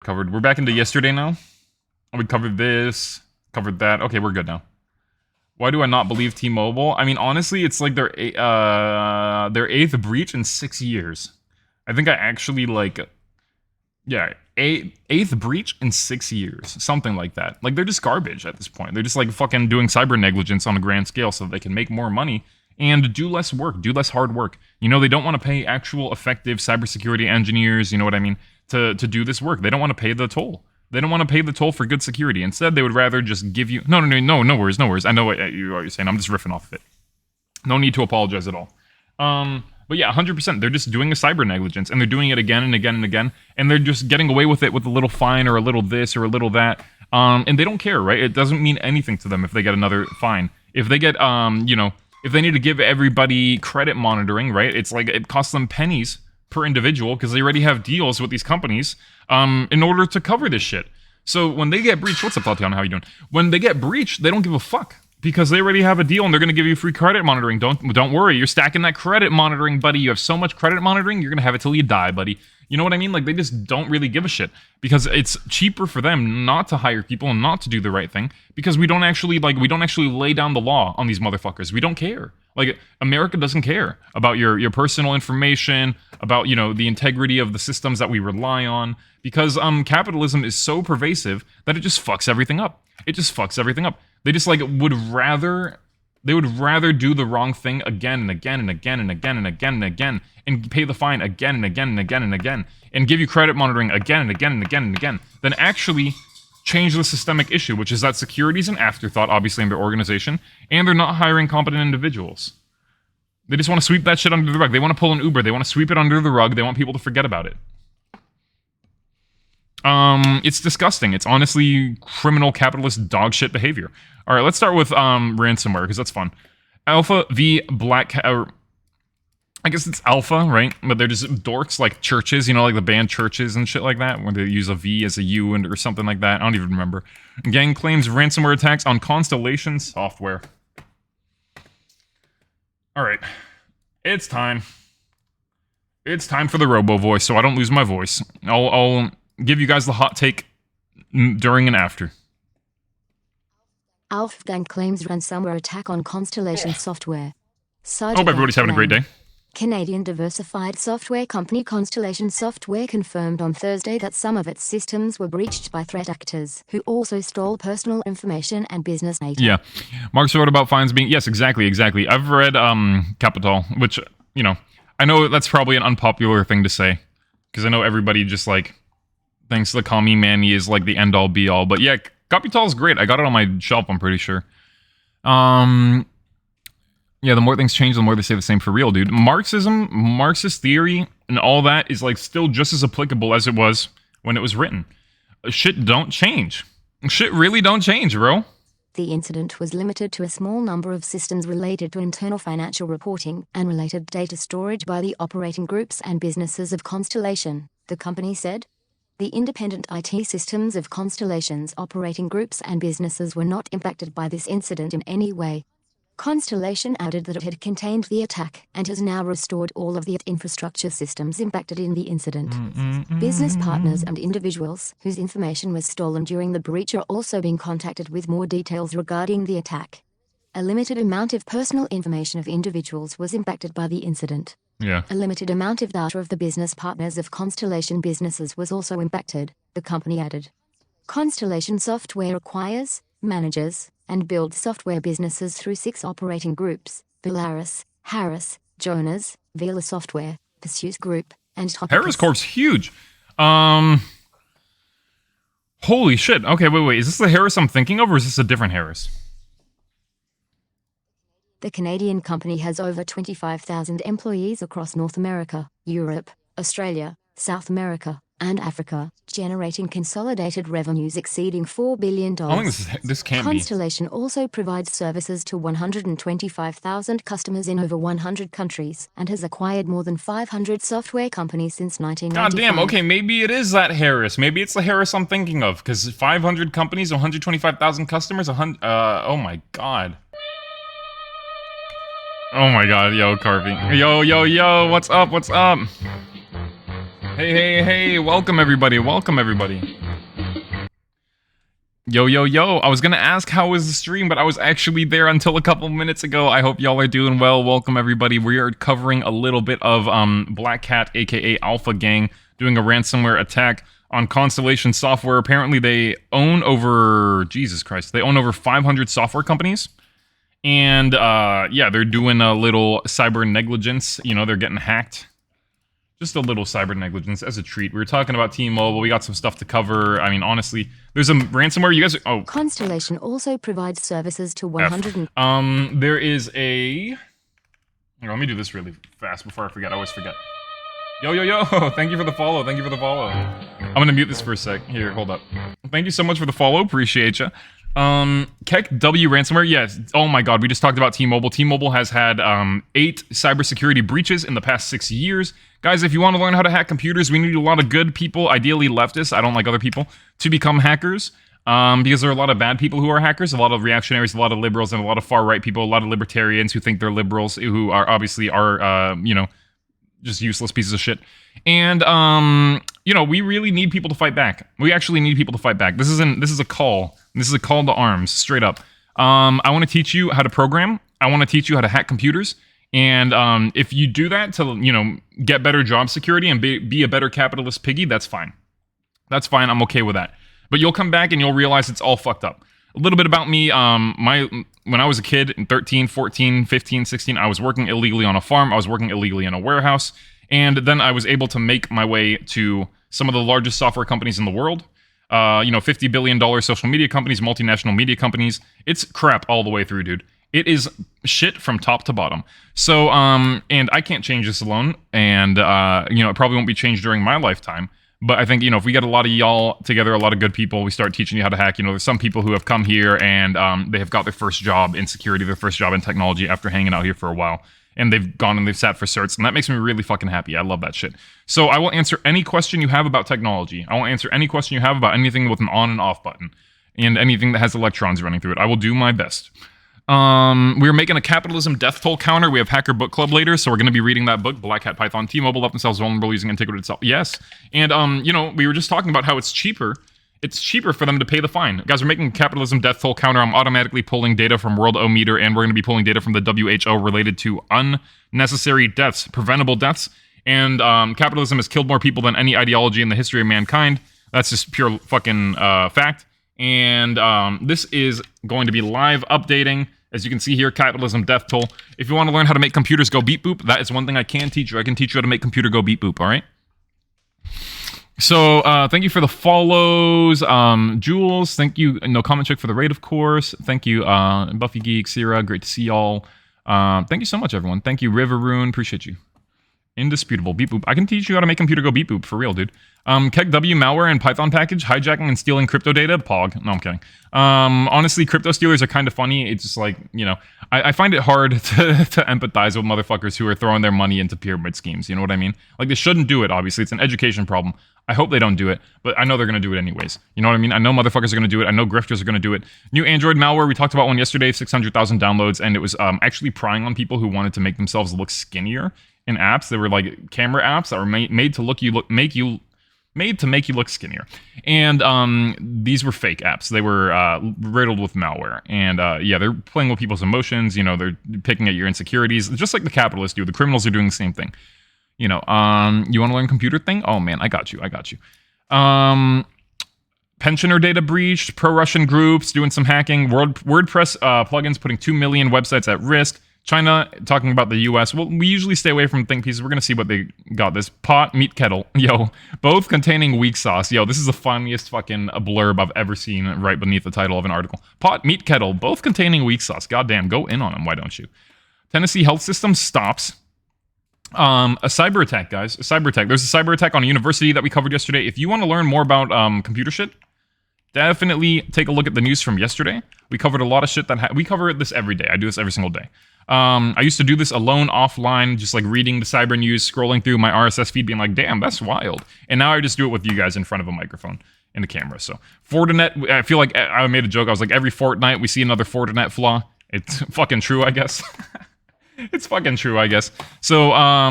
Covered. We're back into yesterday now. We covered this, covered that. Okay, we're good now. Why do I not believe T-Mobile? I mean, honestly, it's like their 8th breach in 6 years. I think I actually eighth breach in 6 years, something like that. Like they're just garbage at this point. They're just like fucking doing cyber negligence on a grand scale so that they can make more money and do less work, do less hard work. You know, they don't want to pay actual effective cybersecurity engineers. You know what I mean? To do this work, they don't want to pay the toll. They don't want to pay the toll for good security. Instead, they would rather just give you... No worries. I know what you're saying. I'm just riffing off of it. No need to apologize at all. But yeah, 100%. They're just doing a cyber negligence, and they're doing it again and again and again, and they're just getting away with it with a little fine or a little this or a little that. And they don't care, right? It doesn't mean anything to them if they get another fine. If they get, if they need to give everybody credit monitoring, right? It's like it costs them pennies per individual because they already have deals with these companies in order to cover this shit. So when they get breached, what's up, Tatiana? How you doing? When they get breached, they don't give a fuck because they already have a deal and they're going to give you free credit monitoring. Don't worry, you're stacking that credit monitoring, buddy. You have so much credit monitoring, you're going to have it till you die, buddy. You know what I mean? Like they just don't really give a shit because it's cheaper for them not to hire people and not to do the right thing because we don't actually lay down the law on these motherfuckers. We don't care. Like America doesn't care about your personal information, about, you know, the integrity of the systems that we rely on, because capitalism is so pervasive that it just fucks everything up. It just fucks everything up. They just would rather do the wrong thing again and again and again and again and again and again and pay the fine again and again and again and again and give you credit monitoring again and again and again and again than actually change the systemic issue, which is that security is an afterthought, obviously, in their organization, and they're not hiring competent individuals. They just want to sweep that shit under the rug. They want to pull an Uber. They want to sweep it under the rug. They want people to forget about it. It's disgusting. It's honestly criminal capitalist dog shit behavior. All right, let's start with ransomware, because that's fun. ALPHV Black... I guess it's Alpha, right? But they're just dorks like churches, you know, like the band churches and shit like that, where they use a V as a U or something like that. I don't even remember. Gang claims ransomware attacks on Constellation software. All right. It's time. It's time for the robo voice, so I don't lose my voice. I'll give you guys the hot take during and after. ALPHV Gang claims ransomware attack on Constellation software. Hope everybody's having a great day. Canadian diversified software company Constellation Software confirmed on Thursday that some of its systems were breached by threat actors, who also stole personal information and business data. Yeah. Mark's wrote about fines being... Yes, exactly. I've read Capital, which, you know, I know that's probably an unpopular thing to say, because I know everybody just, thinks the commie manny is, the end-all, be-all. But yeah, Capital is great. I got it on my shelf, I'm pretty sure. Yeah, the more things change, the more they say the same for real, dude. Marxist theory, and all that is, still just as applicable as it was when it was written. Shit don't change. Shit really don't change, bro. The incident was limited to a small number of systems related to internal financial reporting and related data storage by the operating groups and businesses of Constellation, the company said. The independent IT systems of Constellation's operating groups and businesses were not impacted by this incident in any way. Constellation added that it had contained the attack and has now restored all of the infrastructure systems impacted in the incident. Business partners and individuals whose information was stolen during the breach are also being contacted with more details regarding the attack. A limited amount of personal information of individuals was impacted by the incident. Yeah. A limited amount of data of the business partners of Constellation businesses was also impacted, the company added. Constellation Software acquires, manages, and builds software businesses through 6 operating groups: Polaris, Harris, Jonas, Vela Software, Pursuit Group, and Topicus. Harris Corp's huge. Holy shit. Okay, wait. Is this the Harris I'm thinking of, or is this a different Harris? The Canadian company has over 25,000 employees across North America, Europe, Australia, South America, and Africa, generating consolidated revenues exceeding $4 billion. I think this can't be. Constellation also provides services to 125,000 customers in over 100 countries and has acquired more than 500 software companies since 1995. God damn, okay, maybe it is that Harris. Maybe it's the Harris I'm thinking of, because 500 companies, 125,000 customers, oh my god. Oh my god, yo, Carvey. Yo, what's up? Hey, welcome everybody, Yo, I was gonna ask how was the stream, but I was actually there until a couple minutes ago. I hope y'all are doing well. Welcome everybody. We are covering a little bit of Black Cat, aka ALPHV Gang, doing a ransomware attack on Constellation software. Apparently they own over, Jesus Christ, they own over 500 software companies. And yeah, they're doing a little cyber negligence. You know, they're getting hacked. Just a little cyber negligence as a treat. We were talking about T-Mobile. We got some stuff to cover. I mean, honestly, there's a ransomware. You guys are, oh. Constellation also provides services to 100. There is a. Here, let me do this really fast before I forget. I always forget. Yo. Thank you for the follow. I'm gonna mute this for a sec. Here, hold up. Thank you so much for the follow. Appreciate ya. Kekw ransomware. Yes. Oh my God. We just talked about T-Mobile. T-Mobile has had 8 cybersecurity breaches in the past 6 years. Guys, if you want to learn how to hack computers, we need a lot of good people, ideally leftists, I don't like other people, to become hackers. Because there are a lot of bad people who are hackers, a lot of reactionaries, a lot of liberals, and a lot of far-right people, a lot of libertarians who think they're liberals, who are obviously you know, just useless pieces of shit. And, you know, we really need people to fight back. We actually need people to fight back. This is a call. This is a call to arms, straight up. I want to teach you how to program. I want to teach you how to hack computers. And if you do that to, you know, get better job security and be a better capitalist piggy, that's fine. That's fine. I'm okay with that. But you'll come back and you'll realize it's all fucked up. A little bit about me. When I was a kid, in 13, 14, 15, 16, I was working illegally on a farm. I was working illegally in a warehouse. And then I was able to make my way to some of the largest software companies in the world. You know, $50 billion social media companies, multinational media companies. It's crap all the way through, dude. It is shit from top to bottom. So, and I can't change this alone. And, you know, it probably won't be changed during my lifetime. But I think, you know, if we get a lot of y'all together, a lot of good people, we start teaching you how to hack. You know, there's some people who have come here and they have got their first job in security, their first job in technology after hanging out here for a while. And they've gone and they've sat for certs. And that makes me really fucking happy. I love that shit. So I will answer any question you have about technology. I will answer any question you have about anything with an on and off button. And anything that has electrons running through it. I will do my best. We're making a capitalism death toll counter. We have Hacker Book Club later, so we're going to be reading that book, Black Hat Python. T-Mobile left themselves vulnerable using antiquity itself. Yes. And, you know, we were just talking about how it's cheaper. It's cheaper for them to pay the fine. Guys, we're making a capitalism death toll counter. I'm automatically pulling data from World O-Meter, and we're going to be pulling data from the WHO related to unnecessary deaths, preventable deaths. And capitalism has killed more people than any ideology in the history of mankind. That's just pure fucking fact. And this is going to be live updating. As you can see here, capitalism death toll. If you want to learn how to make computers go beep boop, that is one thing I can teach you. I can teach you how to make computer go beep boop, all right? So, thank you for the follows. Jules, thank you. No comment check for the raid, of course. Thank you, Buffy Geek, Sierra, great to see y'all. Thank you so much, everyone. Thank you, Riveroon, appreciate you. Indisputable, beep boop. I can teach you how to make computer go beep boop, for real, dude. Kekw malware and Python package, hijacking and stealing crypto data, pog. No, I'm kidding. Honestly, crypto stealers are kind of funny. It's just like, you know, I find it hard to empathize with motherfuckers who are throwing their money into pyramid schemes, you know what I mean? Like, they shouldn't do it, obviously. It's an education problem. I hope they don't do it, but I know they're going to do it anyways. You know what I mean? I know motherfuckers are going to do it. I know grifters are going to do it. New Android malware, we talked about one yesterday, 600,000 downloads, and it was actually prying on people who wanted to make themselves look skinnier in apps. They were like camera apps that were made to make you look skinnier. And these were fake apps. They were riddled with malware. And yeah, they're playing with people's emotions. You know, they're picking at your insecurities, just like the capitalists do. The criminals are doing the same thing. You know, you want to learn computer thing? Oh man, I got you. Pensioner data breached, pro-Russian groups doing some hacking, WordPress plugins putting 2 million websites at risk. China talking about the US. Well, we usually stay away from think pieces. We're going to see what they got. This pot, meat, kettle. Yo, both containing weak sauce. Yo, this is the funniest fucking blurb I've ever seen right beneath the title of an article. Pot, meat, kettle, both containing weak sauce. Goddamn, go in on them. Why don't you? Tennessee health system stops. A cyber attack, guys. A cyber attack. There's a cyber attack on a university that we covered yesterday. If you want to learn more about computer shit, definitely take a look at the news from yesterday. We covered a lot of shit that we cover this every day. I do this every single day. I used to do this alone, offline, just like reading the cyber news, scrolling through my RSS feed, being like, damn, that's wild. And now I just do it with you guys in front of a microphone and a camera. So Fortinet, I feel like I made a joke. I was like, every fortnight we see another Fortinet flaw. It's fucking true, I guess. It's fucking true, I guess. So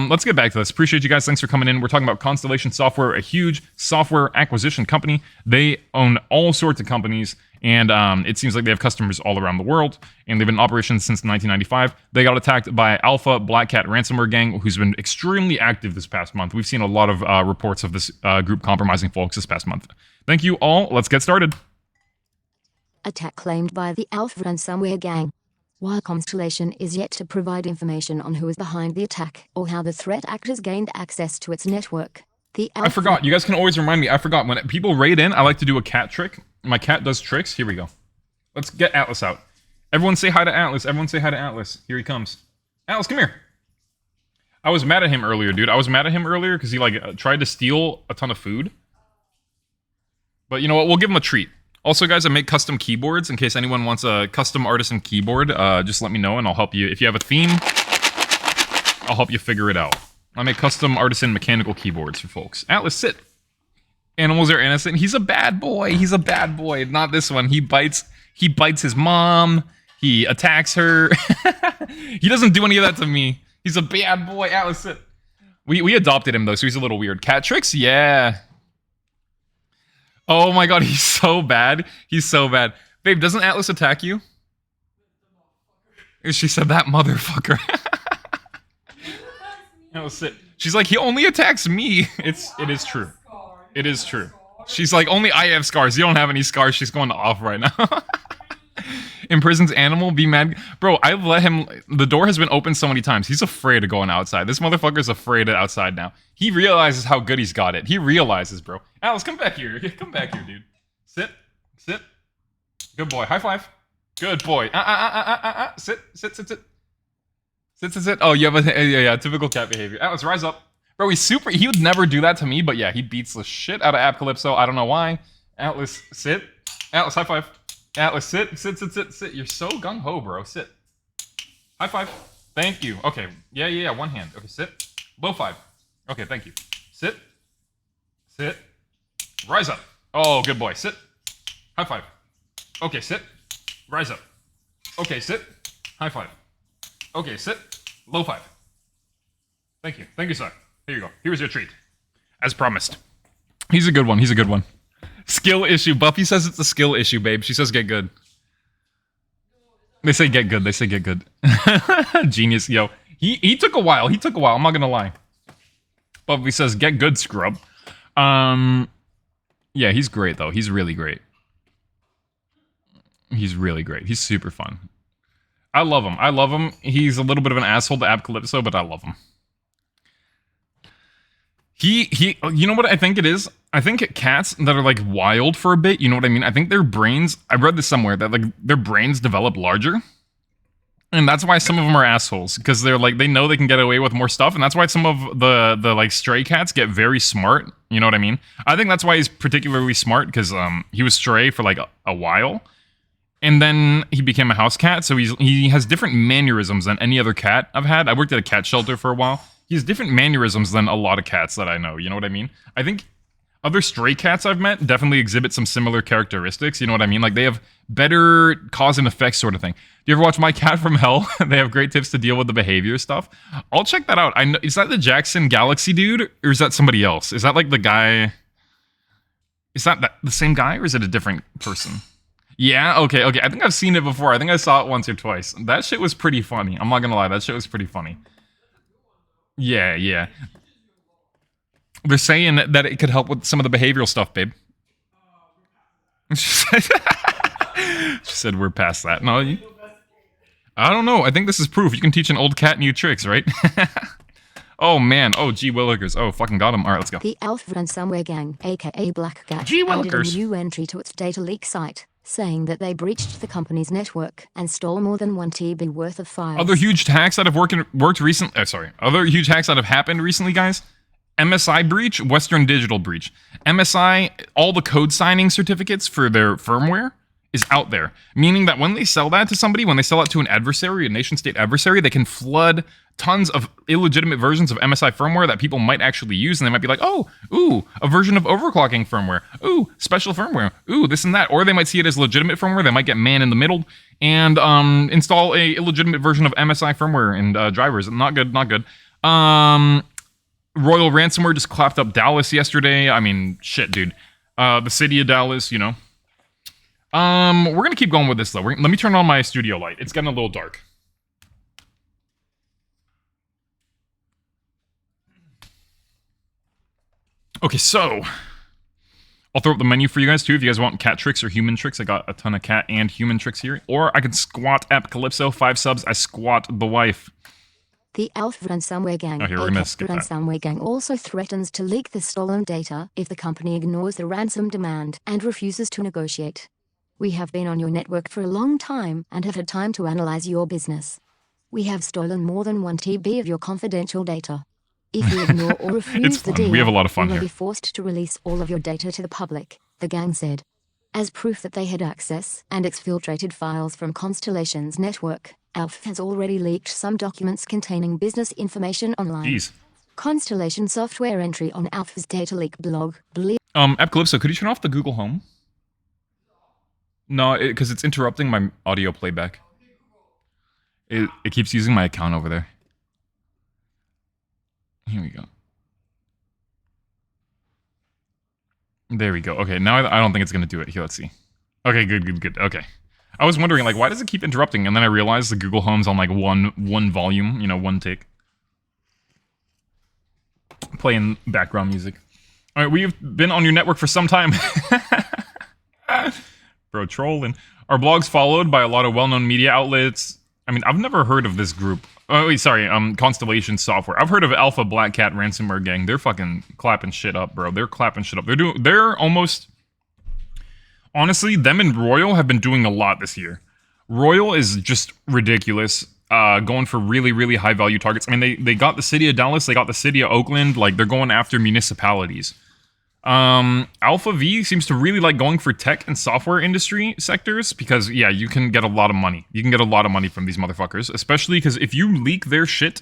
let's get back to this. Appreciate you guys. Thanks for coming in. We're talking about Constellation Software, a huge software acquisition company. They own all sorts of companies, and it seems like they have customers all around the world, and they've been in operation since 1995. They got attacked by ALPHV Ransomware Gang, who's been extremely active this past month. We've seen a lot of reports of this group compromising folks this past month. Thank you all. Let's get started. Attack claimed by the ALPHV Ransomware Gang. While Constellation is yet to provide information on who is behind the attack or how the threat actors gained access to its network, the I forgot. You guys can always remind me. I forgot. When people raid in, I like to do a cat trick. My cat does tricks. Here we go. Let's get Atlas out. Everyone say hi to Atlas. Everyone say hi to Atlas. Here he comes. Atlas, come here. I was mad at him earlier, dude. I was mad at him earlier because he tried to steal a ton of food. But you know what? We'll give him a treat. Also, guys, I make custom keyboards. In case anyone wants a custom artisan keyboard, just let me know and I'll help you. If you have a theme, I'll help you figure it out. I make custom artisan mechanical keyboards for folks. Atlas, sit. Animals are innocent. He's a bad boy. He's a bad boy. Not this one. He bites his mom. He attacks her. He doesn't do any of that to me. He's a bad boy. Atlas, sit. We adopted him, though, so he's a little weird. Cat tricks? Yeah. Oh my god, he's so bad. He's so bad. Babe, doesn't Atlas attack you? She said that motherfucker. Atlas, sit. She's like, he only attacks me. It is true. It is true. She's like, only I have scars. You don't have any scars. She's going off right now. Imprisons animal, be mad. Bro, I've let him... The door has been opened so many times. He's afraid of going outside. This motherfucker's afraid of outside now. He realizes how good he's got it. He realizes, bro. Alice, come back here. Come back here, dude. Sit. Sit. Good boy. High five. Good boy. Sit. Sit, sit, sit. Sit, sit, sit. Oh, you have a... Yeah, typical cat behavior. Alice, rise up. Bro, he's super... He would never do that to me, but yeah, he beats the shit out of Apocalypso. I don't know why. Atlas, sit. Atlas, high five. Atlas, sit, sit, sit, sit, sit. You're so gung-ho, bro. Sit. High five. Thank you. Okay. Yeah. One hand. Okay, sit. Low five. Okay, thank you. Sit. Sit. Rise up. Oh, good boy. Sit. High five. Okay, sit. Rise up. Okay, sit. High five. Okay, sit. Low five. Thank you. Thank you, sir. Here you go. Here's your treat. As promised. He's a good one. He's a good one. Skill issue. Buffy says it's a skill issue, babe. She says get good. They say get good. They say get good. Genius. Yo. He took a while. He took a while. I'm not gonna lie. Buffy says get good, scrub. Yeah, he's great, though. He's really great. He's really great. He's super fun. I love him. I love him. He's a little bit of an asshole to Apocalypso, but I love him. You know what I think it is? I think cats that are like wild for a bit, you know what I mean? I think their brains, I read this somewhere, that like their brains develop larger. And that's why some of them are assholes, because they're like, they know they can get away with more stuff. And that's why some of the like stray cats get very smart. You know what I mean? I think that's why he's particularly smart, because he was stray for like a while. And then he became a house cat. So he has different mannerisms than any other cat I've had. I worked at a cat shelter for a while. He has different mannerisms than a lot of cats that I know. You know what I mean? I think other stray cats I've met definitely exhibit some similar characteristics. You know what I mean? Like they have better cause and effect sort of thing. Do you ever watch My Cat from Hell? They have great tips to deal with the behavior stuff. I'll check that out. I know, is that the Jackson Galaxy dude? Or is that somebody else? Is that like the guy... Is that the same guy or is it a different person? Yeah, okay. I think I've seen it before. I think I saw it once or twice. That shit was pretty funny. I'm not gonna lie. That shit was pretty funny. Yeah. They're saying that it could help with some of the behavioral stuff, babe. She said we're past that. No, I don't know. I think this is proof. You can teach an old cat new tricks, right? Oh, man. Oh, gee willikers. Oh, fucking got him. All right, let's go. The ALPHV Ransomware Gang, aka Black Cat, Gee added a willikers. new entry to its data leak site, saying that they breached the company's network and stole more than 1 TB worth of files. Other huge hacks that have worked recently. Other huge hacks that have happened recently, guys. MSI breach, Western Digital breach. MSI, all the code signing certificates for their firmware is out there, meaning that when they sell that to somebody, when they sell it to an adversary, a nation-state adversary, they can flood tons of illegitimate versions of MSI firmware that people might actually use, and they might be like, oh, ooh, a version of overclocking firmware, ooh, special firmware, ooh, this and that, or they might see it as legitimate firmware, they might get man in the middle, and install a illegitimate version of MSI firmware and drivers. Not good, not good. Royal Ransomware just clapped up Dallas yesterday. I mean, shit, dude. The city of Dallas, you know. We're gonna keep going with this though. Let me turn on my studio light. It's getting a little dark. Okay, so I'll throw up the menu for you guys too. If you guys want cat tricks or human tricks, I got a ton of cat and human tricks here. Or I can squat App Calypso, 5 subs. I squat the wife. The ALPHV Ransomware Gang, ALPHV Ransomware Gang also threatens to leak the stolen data if the company ignores the ransom demand and refuses to negotiate. We have been on your network for a long time and have had time to analyze your business. We have stolen more than 1 TB of your confidential data. If you ignore or refuse the deal, we have a lot of fun you will here. be forced to release all of your data to the public, the gang said. As proof that they had access and exfiltrated files from Constellation's network, ALPHV has already leaked some documents containing business information online. Jeez. Constellation software entry on ALPHV's data leak blog. App Calypso, could you turn off the Google Home? No, because it's interrupting my audio playback. It keeps using my account over there. Here we go. There we go. Okay, now I don't think it's going to do it. Here, let's see. Okay, good. Okay. I was wondering, like, why does it keep interrupting? And then I realized the Google Home's on, like, one volume, you know, one tick. Playing background music. All right, we've been on your network for some time. Bro, trolling. Our blog's followed by a lot of well-known media outlets. I mean, I've never heard of this group. Oh, wait, sorry, Constellation Software. I've heard of Alpha Black Cat Ransomware Gang. They're fucking clapping shit up, bro. They're clapping shit up. They're almost... Honestly, them and Royal have been doing a lot this year. Royal is just ridiculous, going for really, really high-value targets. I mean, they got the city of Dallas, they got the city of Oakland, like, they're going after municipalities. ALPHV seems to really like going for tech and software industry sectors because, yeah, you can get a lot of money. You can get a lot of money from these motherfuckers, especially because if you leak their shit,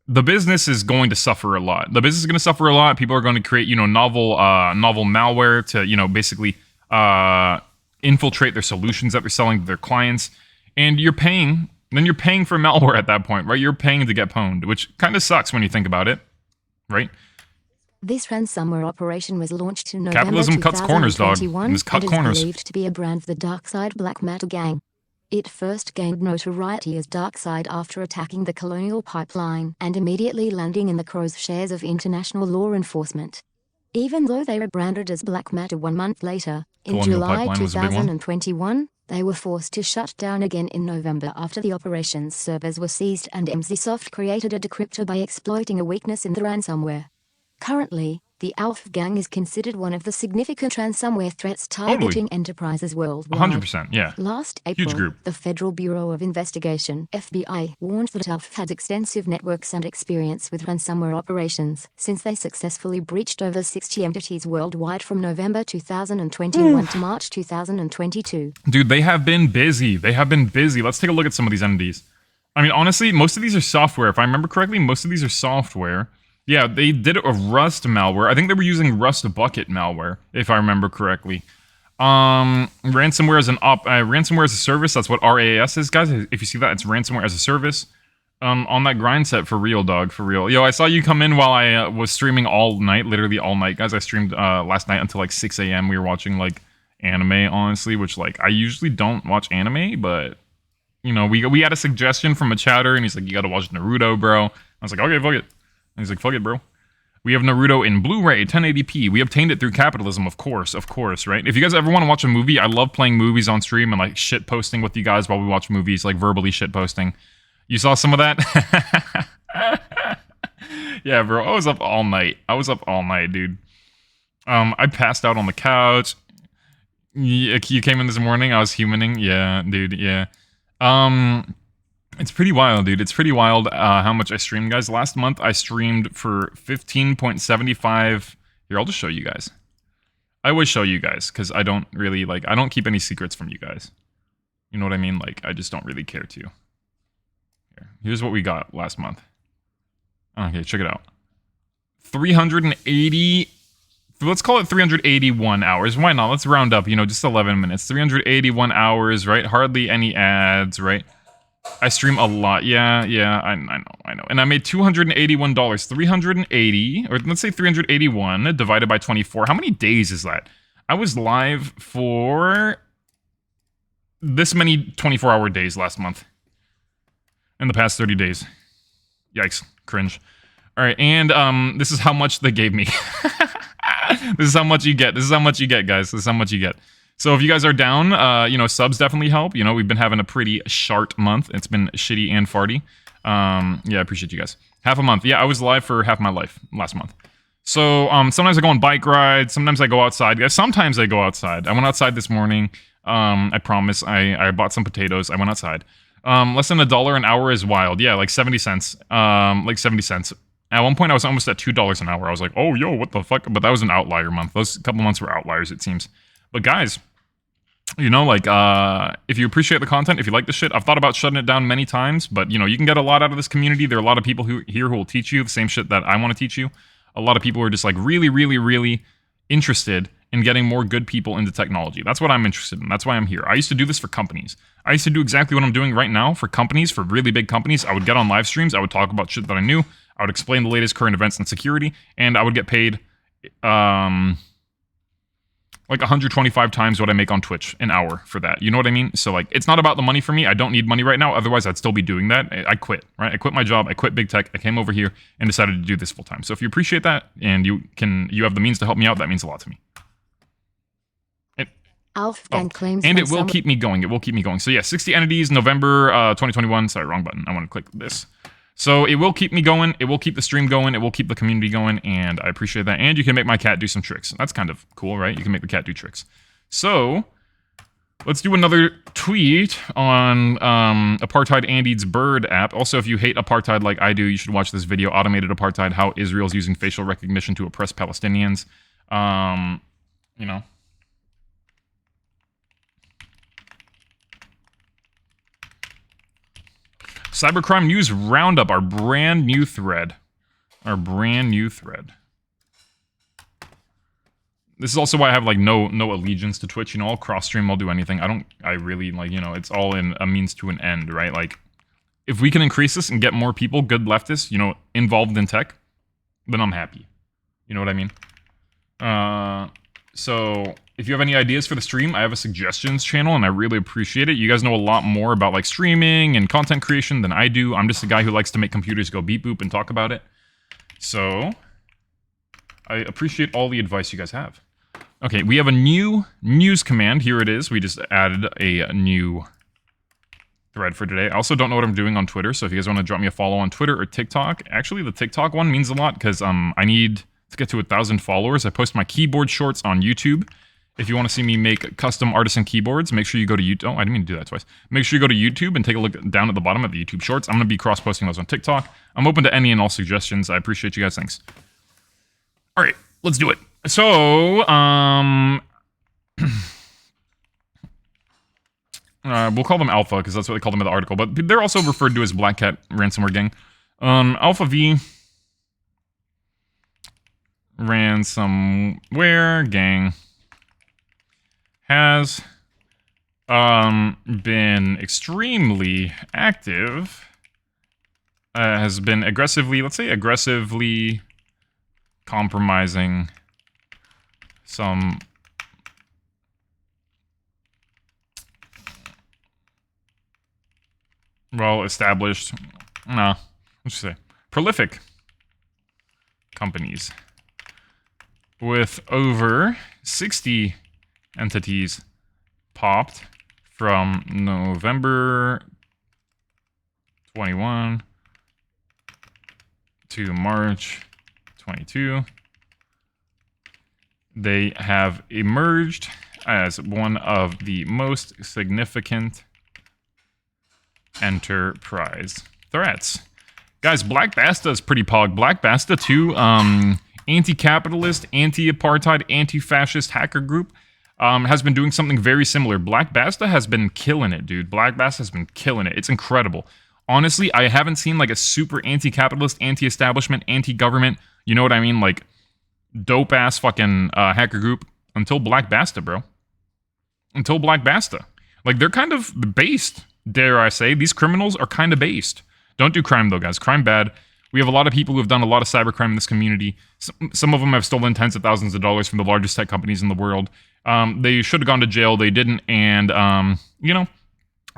the business is going to suffer a lot. The business is going to suffer a lot. People are going to create, you know, novel malware to, you know, basically infiltrate their solutions that they're selling to their clients. And you're paying for malware at that point, right? You're paying to get pwned, which kind of sucks when you think about it, right? This ransomware operation was launched in November Capitalism cuts corners, dog. and It's cut corners. is believed to be a brand of the Darkside Black Matter Gang. It first gained notoriety as Darkside after attacking the Colonial Pipeline and immediately landing in the crosshairs of international law enforcement. Even though they were branded as Black Matter 1 month later, in Colonial July Pipeline was a big one. 2021, they were forced to shut down again in November after the operations servers were seized and MZSoft created a decryptor by exploiting a weakness in the ransomware. Currently, the ALPHV Gang is considered one of the significant ransomware threats targeting enterprises worldwide. 100%, yeah. Last April, Huge group. the Federal Bureau of Investigation (FBI) warned that ALPHV had extensive networks and experience with ransomware operations, since they successfully breached over 60 entities worldwide from November 2021 to March 2022. Dude, they have been busy. Let's take a look at some of these entities. I mean, honestly, most of these are software. If I remember correctly, most of these are software. Yeah, they did a Rust malware. I think they were using Rust bucket malware, if I remember correctly. Ransomware is ransomware as a service. That's what RAS is, guys. If you see that, it's ransomware as a service. On that grind set, for real, dog, for real. Yo, I saw you come in while I was streaming all night, literally all night, guys. I streamed last night until like 6 a.m. We were watching like anime, honestly, which like I usually don't watch anime, but you know, we had a suggestion from a chatter, and he's like, "You gotta watch Naruto, bro." I was like, "Okay, fuck it." And he's like, fuck it, bro. We have Naruto in Blu-ray, 1080p. We obtained it through capitalism, of course, right? If you guys ever want to watch a movie, I love playing movies on stream and like shit posting with you guys while we watch movies, like verbally shit posting. You saw some of that? Yeah, bro, I was up all night, dude. I passed out on the couch. You came in this morning, I was humaning. Yeah, dude, yeah. It's pretty wild, dude. It's pretty wild how much I streamed, guys. Last month, I streamed for 15.75... Here, I'll just show you guys. I always show you guys because I don't really like. I don't keep any secrets from you guys. You know what I mean? Like I just don't really care to. Here's what we got last month. Okay, check it out. 380. Let's call it 381 hours. Why not? Let's round up. You know, just 11 minutes. 381 hours, right? Hardly any ads, right? I stream a lot. Yeah, I know. And I made $281. 380, or let's say 381 divided by 24. How many days is that? I was live for this many 24-hour days last month. In the past 30 days. Yikes. Cringe. All right, and this is how much they gave me. This is how much you get. This is how much you get, guys. This is how much you get. So if you guys are down, you know, subs definitely help. You know, we've been having a pretty short month. It's been shitty and farty. Yeah, I appreciate you guys. Half a month. Yeah, I was live for half my life last month. So sometimes I go on bike rides. Sometimes I go outside. Guys, sometimes I go outside. I went outside this morning. I promise. I bought some potatoes. I went outside. Less than $1 an hour is wild. Yeah, like 70 cents. Like 70 cents. At one point, I was almost at $2 an hour. I was like, oh, yo, what the fuck? But that was an outlier month. Those couple months were outliers, it seems. But guys, you know, like, if you appreciate the content, if you like the shit, I've thought about shutting it down many times, but, you know, you can get a lot out of this community. There are a lot of people here who will teach you the same shit that I want to teach you. A lot of people are just, like, really, really, really interested in getting more good people into technology. That's what I'm interested in. That's why I'm here. I used to do this for companies. I used to do exactly what I'm doing right now for companies, for really big companies. I would get on live streams. I would talk about shit that I knew. I would explain the latest current events in security, and I would get paid, like 125 times what I make on Twitch an hour for that. You know what I mean? So, like, it's not about the money for me. I don't need money right now. Otherwise, I'd still be doing that. I quit, right? I quit my job. I quit big tech. I came over here and decided to do this full time. So if you appreciate that and you have the means to help me out, that means a lot to me. ALPHV Gang claims and it will keep me going. It will keep me going. So yeah, 60 entities, November 2021. Sorry, wrong button. I want to click this. So it will keep me going. It will keep the stream going. It will keep the community going, and I appreciate that. And you can make my cat do some tricks. That's kind of cool, right? You can make the cat do tricks. So let's do another tweet on Apartheid Andy's Bird app. Also, if you hate apartheid like I do, you should watch this video, Automated Apartheid, How Israel's Using Facial Recognition to Oppress Palestinians. You know. Cybercrime News Roundup, our brand new thread. This is also why I have, like, no allegiance to Twitch. You know, I'll cross-stream, I'll do anything. I really, like, you know, it's all in a means to an end, right? Like, if we can increase this and get more people, good leftists, you know, involved in tech, then I'm happy. You know what I mean? So if you have any ideas for the stream, I have a suggestions channel, and I really appreciate it. You guys know a lot more about, like, streaming and content creation than I do. I'm just a guy who likes to make computers go beep boop and talk about it. So I appreciate all the advice you guys have. Okay, we have a new news command. Here it is. We just added a new thread for today. I also don't know what I'm doing on Twitter, so if you guys want to drop me a follow on Twitter or TikTok, actually the TikTok one means a lot because I need to get to 1,000 followers. I post my keyboard shorts on YouTube. If you want to see me make custom artisan keyboards, make sure you go to YouTube. Oh, I didn't mean to do that twice. Make sure you go to YouTube and take a look down at the bottom at the YouTube shorts. I'm going to be cross-posting those on TikTok. I'm open to any and all suggestions. I appreciate you guys. Thanks. All right, let's do it. So, we'll call them Alpha because that's what they called them in the article. But they're also referred to as Black Cat Ransomware Gang. ALPHV Ransomware Gang has been extremely active, has been aggressively, let's say aggressively compromising some well-established, let's say, prolific companies with over 60 entities popped from November 21 to March 22. They have emerged as one of the most significant enterprise threats. Guys, Black Basta is pretty pog. Black Basta, too, anti-capitalist, anti-apartheid, anti-fascist hacker group has been doing something very similar. Black Basta has been killing it, dude. Black Basta has been killing it. It's incredible. Honestly, I haven't seen like a super anti-capitalist, anti-establishment, anti-government, you know what I mean, like dope-ass fucking hacker group until Black Basta, bro. Until Black Basta. Like, they're kind of based, dare I say. These criminals are kind of based. Don't do crime, though, guys. Crime bad. We have a lot of people who have done a lot of cybercrime in this community. Some of them have stolen tens of thousands of dollars from the largest tech companies in the world. They should have gone to jail. They didn't, and, you know,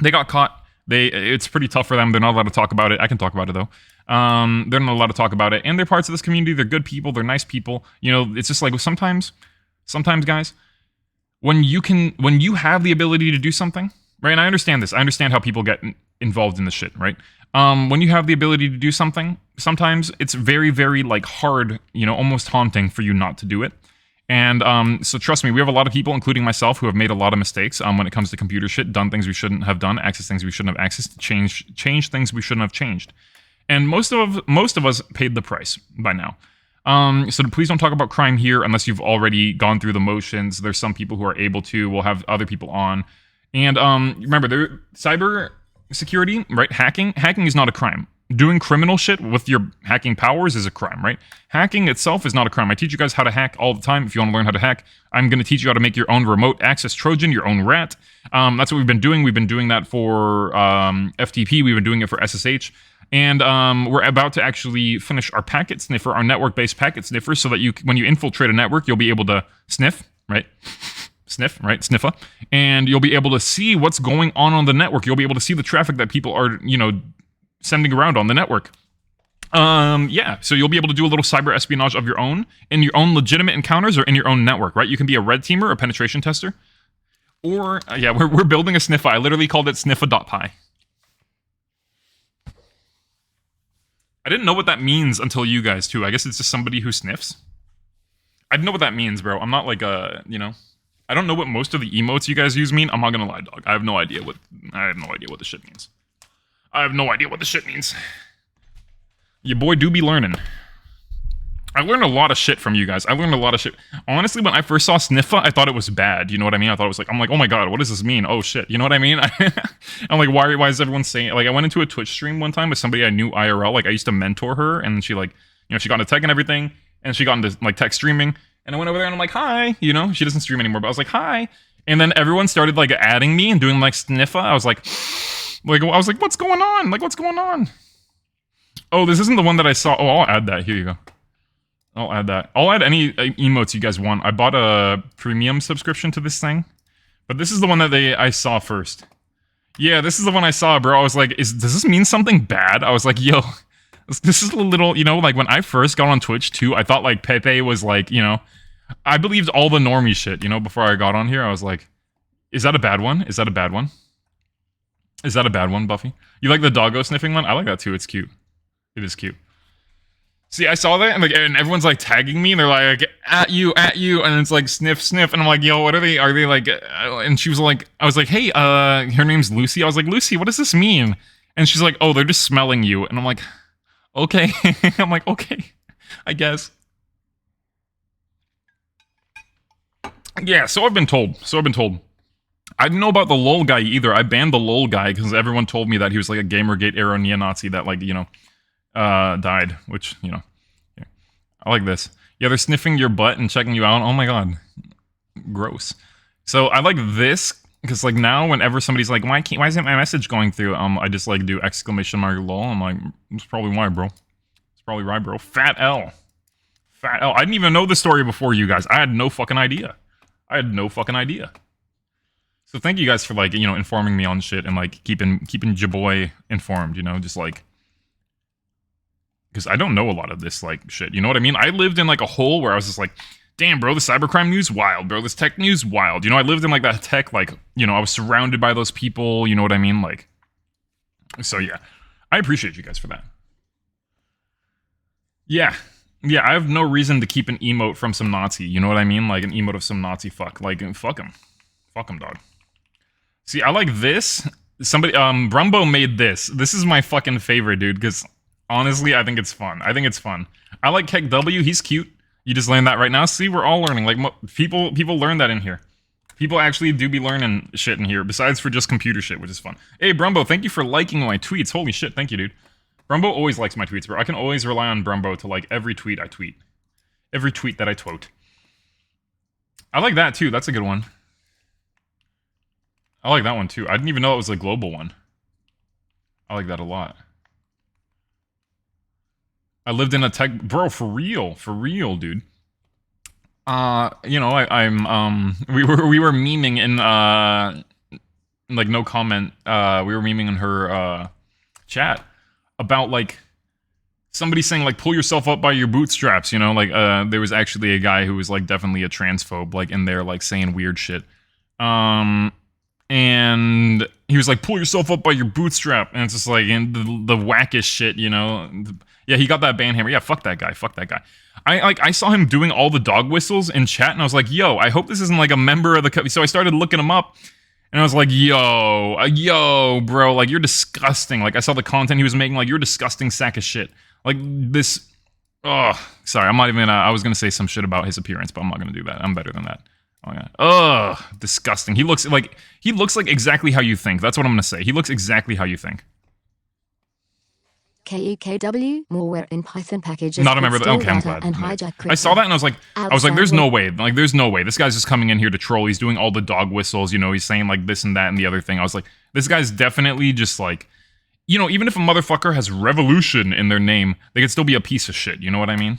they got caught. It's pretty tough for them. They're not allowed to talk about it. I can talk about it, though. They're not allowed to talk about it. And they're parts of this community. They're good people. They're nice people. You know, it's just like sometimes, guys, when you have the ability to do something, right? And I understand this. I understand how people get involved in this shit, right? When you have the ability to do something, sometimes it's very, very, like, hard, you know, almost haunting for you not to do it. And so trust me, we have a lot of people, including myself, who have made a lot of mistakes when it comes to computer shit, done things we shouldn't have done, accessed things we shouldn't have accessed, changed things we shouldn't have changed. And most of us paid the price by now. So please don't talk about crime here unless you've already gone through the motions. There's some people who are able to. We'll have other people on. And remember, cyber security, right? Hacking is not a crime. Doing criminal shit with your hacking powers is a crime, right? Hacking itself is not a crime. I teach you guys how to hack all the time. If you want to learn how to hack, I'm going to teach you how to make your own remote access Trojan, your own rat. That's what we've been doing. We've been doing that for FTP. We've been doing it for SSH. And we're about to actually finish our packet sniffer, our network-based packet sniffer, so that when you infiltrate a network, you'll be able to sniff, right? Sniff, right? Sniffer. And you'll be able to see what's going on the network. You'll be able to see the traffic that people are, you know, sending around on the network. Yeah, so you'll be able to do a little cyber espionage of your own, in your own legitimate encounters or in your own network, right? You can be a red teamer, a penetration tester. Or, yeah, we're building a sniffer. I literally called it sniffer.py. I didn't know what that means until you guys, too. I guess it's just somebody who sniffs. I don't know what that means, bro. I'm not like a, you know... I don't know what most of the emotes you guys use mean. I'm not gonna lie, dog. I have no idea what the shit means. I have no idea what the shit means. Your boy do be learning. I learned a lot of shit from you guys. I learned a lot of shit. Honestly, when I first saw Sniffa, I thought it was bad. You know what I mean? I thought it was like, I'm like, oh my god, what does this mean? Oh shit. You know what I mean? I'm like, why is everyone saying it? Like, I went into a Twitch stream one time with somebody I knew IRL. Like, I used to mentor her, and she, like, you know, she got into tech and everything, and she got into, like, tech streaming. And I went over there and I'm like, hi, you know, she doesn't stream anymore, but I was like, hi. And then everyone started like adding me and doing like sniffa. I was like, what's going on? Like, what's going on? Oh, this isn't the one that I saw. Oh, I'll add that. Here you go. I'll add that. I'll add any emotes you guys want. I bought a premium subscription to this thing, but this is the one that I saw first. Yeah, this is the one I saw, bro. I was like, does this mean something bad? I was like, yo, this is a little, you know, like when I first got on Twitch too, I thought like PyPi was like, you know, I believed all the normie shit, you know, before I got on here. I was like, is that a bad one? Is that a bad one? Is that a bad one, Buffy? You like the doggo sniffing one? I like that too. It's cute. It is cute. See, I saw that, and like, and everyone's like tagging me, and they're like, at you, and it's like sniff, sniff, and I'm like, yo, what are they? Are they like? And she was like, I was like, hey, her name's Lucy. I was like, Lucy, what does this mean? And she's like, oh, they're just smelling you, and I'm like, okay. I'm like, okay, I guess. Yeah, so I've been told. I didn't know about the LOL guy either. I banned the LOL guy because everyone told me that he was like a Gamergate era neo-Nazi that, like, you know, died, which, you know, yeah. I like this. Yeah, they're sniffing your butt and checking you out. Oh my god. Gross. So I like this because, like, now whenever somebody's like, why isn't my message going through? I just like do exclamation mark lol. I'm like, it's probably why, bro. It's probably why, bro. Fat L. I didn't even know the story before you guys. I had no fucking idea. So thank you guys for, like, you know, informing me on shit and like keeping Jaboy informed, you know, just like, because I don't know a lot of this like shit, you know what I mean? I lived in like a hole where I was just like, damn, bro, the cybercrime news wild, bro, this tech news wild, you know. I lived in like that tech, like, you know, I was surrounded by those people, you know what I mean? Like, so yeah, I appreciate you guys for that. Yeah, I have no reason to keep an emote from some Nazi, you know what I mean? Like an emote of some Nazi fuck, like, fuck him, dog. See, I like this. Somebody, Brumbo made this. This is my fucking favorite, dude, because honestly, I think it's fun. I like Kekw. He's cute. You just learned that right now? See, we're all learning. Like, people learn that in here. People actually do be learning shit in here, besides for just computer shit, which is fun. Hey, Brumbo, thank you for liking my tweets. Holy shit, thank you, dude. Brumbo always likes my tweets, bro. I can always rely on Brumbo to like every tweet I tweet. Every tweet that I tweet. I like that, too. That's a good one. I like that one, too. I didn't even know it was a global one. I like that a lot. I lived in a tech... Bro, for real, dude. You know, we were memeing in, like, no comment, we were memeing in her, chat about, like, somebody saying, like, pull yourself up by your bootstraps, you know? Like, there was actually a guy who was, like, definitely a transphobe, like, in there, like, saying weird shit. And he was like, pull yourself up by your bootstrap. And it's just like, and the wackish shit, you know? Yeah, he got that ban hammer. Yeah, fuck that guy. Fuck that guy. I saw him doing all the dog whistles in chat, and I was like, yo, I hope this isn't like a member of the... So I started looking him up, and I was like, yo, bro, like, you're disgusting. Like, I saw the content he was making, like, you're a disgusting sack of shit. Like, this... Oh, sorry, I'm not even gonna... I was gonna say some shit about his appearance, but I'm not gonna do that. I'm better than that. Oh, yeah. Ugh, disgusting. He looks like exactly how you think. That's what I'm gonna say. He looks exactly how you think. Kekw, malware in Python packages. Not a member of the... Okay, I'm glad. I saw that and I was like, there's no way. Like, there's no way. This guy's just coming in here to troll. He's doing all the dog whistles, you know, he's saying like this and that and the other thing. I was like, this guy's definitely just like, you know, even if a motherfucker has revolution in their name, they could still be a piece of shit, you know what I mean?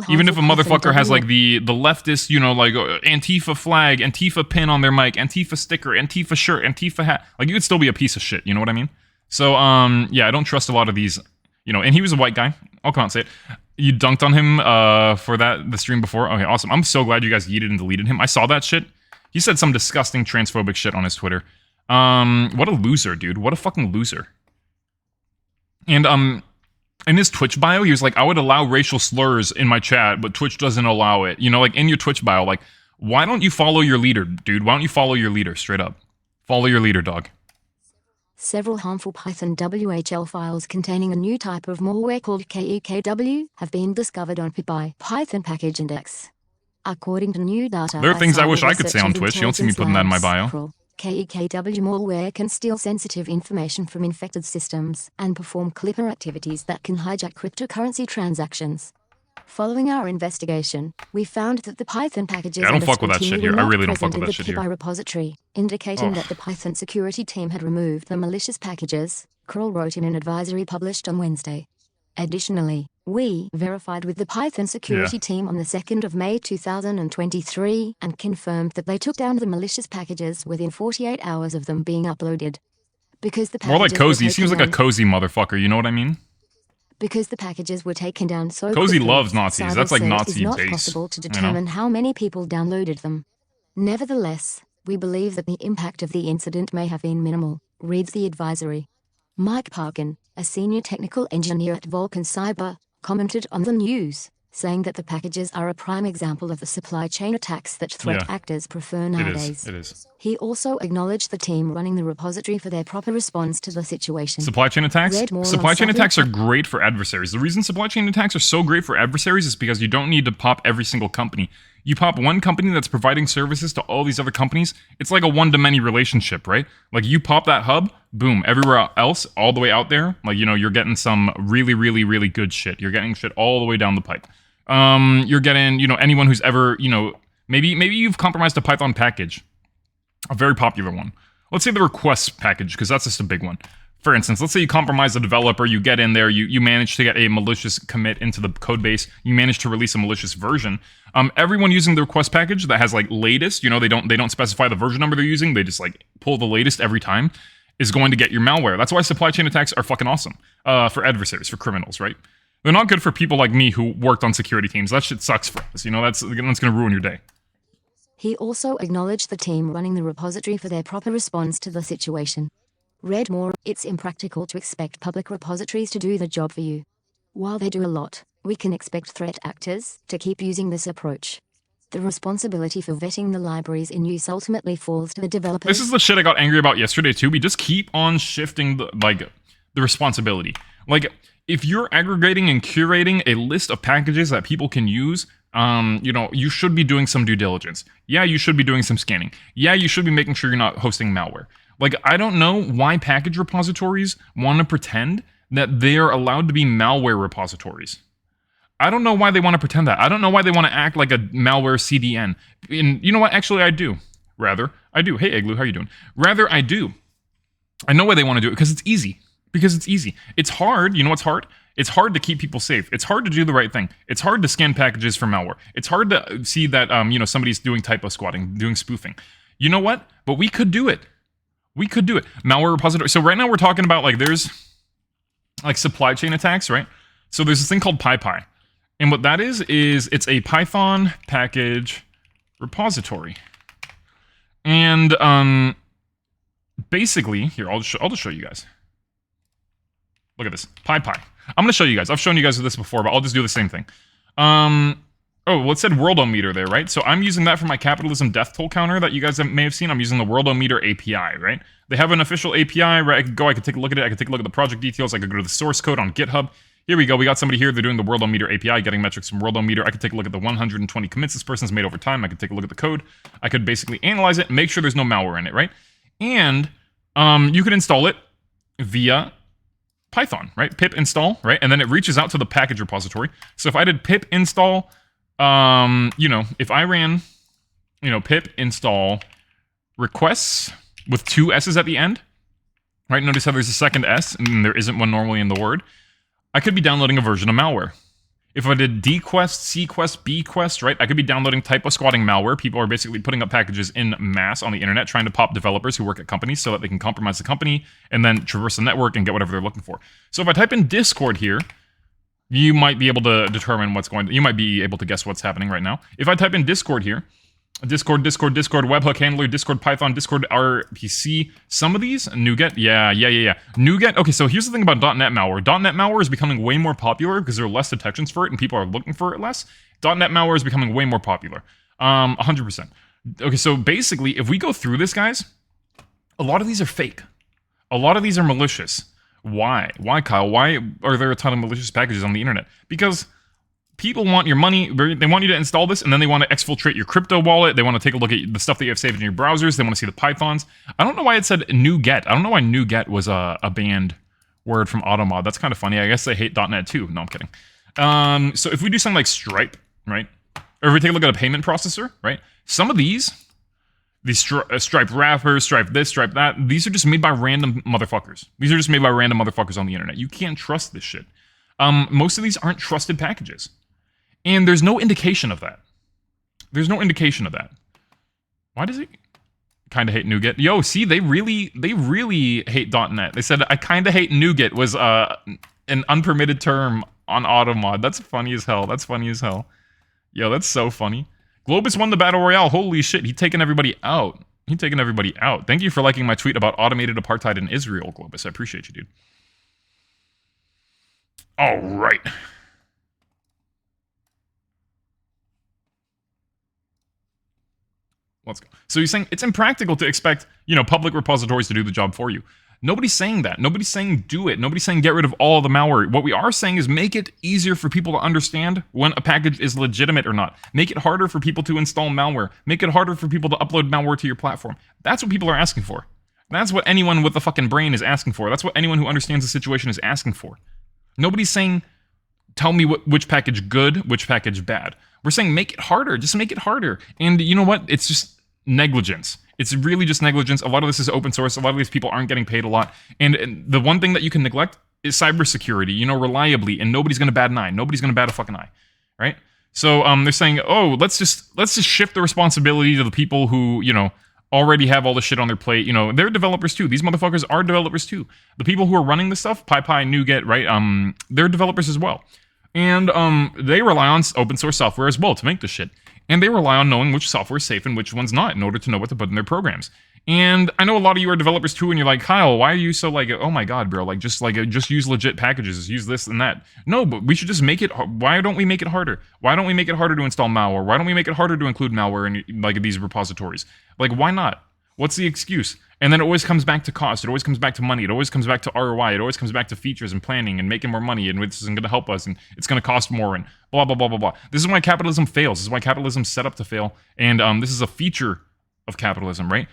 Even if a motherfucker has like the leftist, you know, like Antifa flag, Antifa pin on their mic, Antifa sticker, Antifa shirt, Antifa hat, like you could still be a piece of shit, you know what I mean? So, yeah, I don't trust a lot of these, you know, and he was a white guy. I'll come out and say it. You dunked on him for the stream before? Okay, awesome. I'm so glad you guys yeeted and deleted him. I saw that shit. He said some disgusting transphobic shit on his Twitter. What a loser, dude. What a fucking loser. And, in his Twitch bio, he was like, I would allow racial slurs in my chat, but Twitch doesn't allow it. You know, like, in your Twitch bio, like, why don't you follow your leader, dude? Why don't you follow your leader, straight up? Follow your leader, dog. Several harmful Python WHL files containing a new type of malware called Kekw have been discovered on PyPi Python Package Index. According to new data, there are things I wish I could say on Twitch. You don't see me putting that in my bio. Kekw malware can steal sensitive information from infected systems and perform clipper activities that can hijack cryptocurrency transactions. Following our investigation, we found that the Python packages... Yeah, I don't fuck with that shit here. I really don't fuck with that shit here. Repository, indicating that the Python security team had removed the malicious packages, Kroll wrote in an advisory published on Wednesday. Additionally, we verified with the Python security team on the 2nd of May 2023 and confirmed that they took down the malicious packages within 48 hours of them being uploaded. Because the more like Cozy. He seems like a cozy motherfucker, you know what I mean? Because the packages were taken down so Cozy quickly, loves Nazis. That's like Nazi it's base. not possible to determine how many people downloaded them. Nevertheless, we believe that the impact of the incident may have been minimal, reads the advisory. Mike Parkin, a senior technical engineer at Vulcan Cyber, commented on the news, saying that the packages are a prime example of the supply chain attacks that threat actors prefer nowadays. It is. He also acknowledged the team running the repository for their proper response to the situation. Supply chain attacks? Supply chain attacks are great for adversaries. The reason supply chain attacks are so great for adversaries is because you don't need to pop every single company. You pop one company that's providing services to all these other companies, it's like a one-to-many relationship, right? Like, you pop that hub, boom, everywhere else, all the way out there, like, you know, you're getting some really, really, really good shit. You're getting shit all the way down the pipe. You're getting, you know, anyone who's ever, you know, maybe you've compromised a Python package, a very popular one. Let's say the requests package, because that's just a big one. For instance, let's say you compromise a developer, you get in there, you manage to get a malicious commit into the code base, you manage to release a malicious version. Everyone using the request package that has like latest, you know, they don't specify the version number they're using, they just like pull the latest every time, is going to get your malware. That's why supply chain attacks are fucking awesome for adversaries, for criminals, right? They're not good for people like me who worked on security teams. That shit sucks for us, you know, that's going to ruin your day. He also acknowledged the team running the repository for their proper response to the situation. Read more, it's impractical to expect public repositories to do the job for you. While they do a lot, we can expect threat actors to keep using this approach. The responsibility for vetting the libraries in use ultimately falls to the developers. This is the shit I got angry about yesterday too. We just keep on shifting the responsibility. Like, if you're aggregating and curating a list of packages that people can use, you should be doing some due diligence. Yeah, you should be doing some scanning. Yeah, you should be making sure you're not hosting malware. Like, I don't know why package repositories want to pretend that they're allowed to be malware repositories. I don't know why they want to pretend that. I don't know why they want to act like a malware CDN. And you know what? Actually, I do. Rather, I do. Hey, Igloo, how you doing? Rather, I do. I know why they want to do it, because it's easy. Because it's easy. It's hard. You know what's hard? It's hard to keep people safe. It's hard to do the right thing. It's hard to scan packages for malware. It's hard to see that somebody's doing typo squatting, doing spoofing. You know what? But we could do it. We could do it. Malware repository. So right now we're talking about, like, there's like supply chain attacks, right? So there's this thing called PyPi. And what that is it's a Python package repository. And basically, here, I'll just show you guys. Look at this. PyPi. I'm going to show you guys. I've shown you guys this before, but I'll just do the same thing. Well, it said worldometer there, right? So I'm using that for my capitalism death toll counter that you guys may have seen. I'm using the worldometer API, right? They have an official API, right? I could take a look at it. I could take a look at the project details. I could go to the source code on GitHub. Here we go. We got somebody here. They're doing the worldometer API, getting metrics from worldometer. I could take a look at the 120 commits this person's made over time. I could take a look at the code. I could basically analyze it, make sure there's no malware in it, right? And you could install it via Python, right? Pip install, right? And then it reaches out to the package repository. So if I did pip install, if I ran, pip install requests with 2 S's at the end, right? Notice how there's a second S and there isn't one normally in the word. I could be downloading a version of malware. If I did dquest, cquest, bquest, right? I could be downloading typo squatting malware. People are basically putting up packages in mass on the internet, trying to pop developers who work at companies so that they can compromise the company and then traverse the network and get whatever they're looking for. So if I type in Discord here, you might be able to determine you might be able to guess what's happening right now. If I type in Discord here, Discord, webhook handler, Discord, Python, Discord, RPC. Some of these, NuGet, yeah. NuGet, okay, so here's the thing about .NET malware. .NET malware is becoming way more popular because there are less detections for it and people are looking for it less. .NET malware is becoming way more popular. 100%. Okay, so basically, if we go through this, guys, a lot of these are fake. A lot of these are malicious. Why? Why, Kyle? Why are there a ton of malicious packages on the internet? Because people want your money. They want you to install this, and then they want to exfiltrate your crypto wallet. They want to take a look at the stuff that you have saved in your browsers. They want to see the pythons. I don't know why it said NuGet. I don't know why NuGet was a banned word from Automod. That's kind of funny. I guess they hate .NET too. No, I'm kidding. So if we do something like Stripe, right? Or if we take a look at a payment processor, right? Some of these Stripe wrappers, Stripe this, Stripe that, these are just made by random motherfuckers. These are just made by random motherfuckers on the internet. You can't trust this shit. Most of these aren't trusted packages. And there's no indication of that. There's no indication of that. Why does he kind of hate NuGet? Yo, see, they really hate .NET. They said, I kind of hate NuGet was an unpermitted term on Automod. That's funny as hell. That's funny as hell. Yo, that's so funny. Globus won the Battle Royale. Holy shit, he's taking everybody out. He's taking everybody out. Thank you for liking my tweet about automated apartheid in Israel, Globus. I appreciate you, dude. All right. Let's go. So he's saying it's impractical to expect, public repositories to do the job for you. Nobody's saying that. Nobody's saying do it. Nobody's saying get rid of all of the malware. What we are saying is make it easier for people to understand when a package is legitimate or not. Make it harder for people to install malware. Make it harder for people to upload malware to your platform. That's what people are asking for. That's what anyone with a fucking brain is asking for. That's what anyone who understands the situation is asking for. Nobody's saying, tell me which package good, which package bad. We're saying make it harder. Just make it harder. And you know what? It's just negligence. It's really just negligence. A lot of this is open source. A lot of these people aren't getting paid a lot. And the one thing that you can neglect is cybersecurity, reliably, and nobody's going to bat an eye. Nobody's going to bat a fucking eye, right? So they're saying, oh, let's just shift the responsibility to the people who, already have all the shit on their plate. They're developers too. These motherfuckers are developers too. The people who are running this stuff, PyPi, NuGet, right? They're developers as well. And they rely on open source software as well to make this shit. And they rely on knowing which software is safe and which one's not in order to know what to put in their programs. And I know a lot of you are developers too, and you're like, Kyle, why are you so oh my god, bro, just use legit packages, use this and that. No, but we should just make it. Why don't we make it harder? Why don't we make it harder to install malware? Why don't we make it harder to include malware in these repositories? Why not? What's the excuse? And then it always comes back to cost. It always comes back to money. It always comes back to ROI. It always comes back to features and planning and making more money, and this isn't going to help us, and it's going to cost more, and blah, blah, blah, blah, blah. This is why capitalism fails. This is why capitalism's set up to fail. And this is a feature of capitalism, right?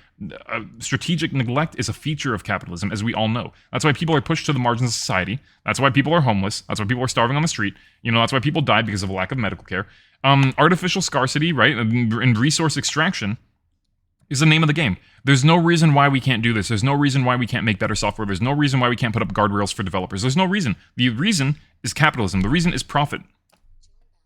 Strategic neglect is a feature of capitalism, as we all know. That's why people are pushed to the margins of society. That's why people are homeless. That's why people are starving on the street. You know, that's why people die because of a lack of medical care. Artificial scarcity, right, and resource extraction is the name of the game. There's no reason why we can't do this. There's no reason why we can't make better software. There's no reason why we can't put up guardrails for developers. There's no reason. The reason is capitalism. The reason is profit.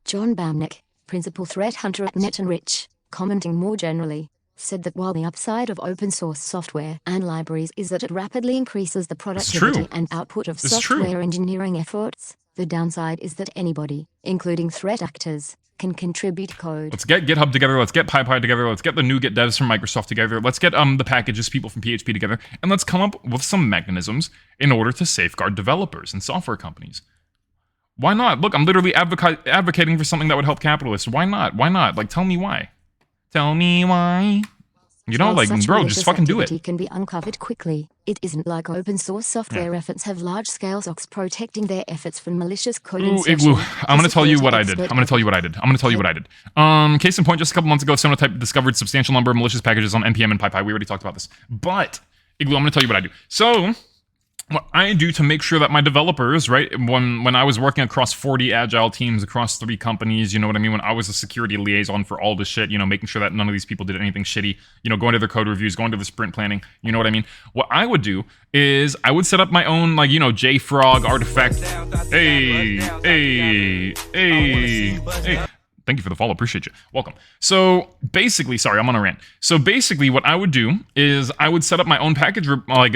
John Bamnick, principal threat hunter at Net and Rich, commenting more generally, said that while the upside of open source software and libraries is that it rapidly increases the productivity and output of software engineering efforts, the downside is that anybody, including threat actors, can contribute code. Let's get GitHub together. Let's get PyPi together. Let's get the NuGet devs from Microsoft together. Let's get the packages people from PHP together, and let's come up with some mechanisms in order to safeguard developers and software companies. Why not? Look, I'm literally advocating for something that would help capitalists. Why not? Why not? Like, tell me why. Tell me why. You know, like, bro, just fucking do it. Can be uncovered quickly. It isn't like open source software efforts have large-scale SOCs protecting their efforts from malicious code insertion. I'm going to tell you what I did. Case in point, just a couple months ago, Sonotype discovered substantial number of malicious packages on NPM and PyPi. We already talked about this. But, Igloo, I'm going to tell you what I do. So, what I do to make sure that my developers, right, when I was working across 40 agile teams across 3 companies, you know what I mean, when I was a security liaison for all this shit, you know, making sure that none of these people did anything shitty, you know, going to their code reviews, going to the sprint planning, you know what I mean? What I would do is I would set up my own, like, you know, JFrog artifact. Hey. Thank you for the follow. Appreciate you. Welcome. So basically, sorry, I'm on a rant. So basically, what I would do is I would set up my own package, like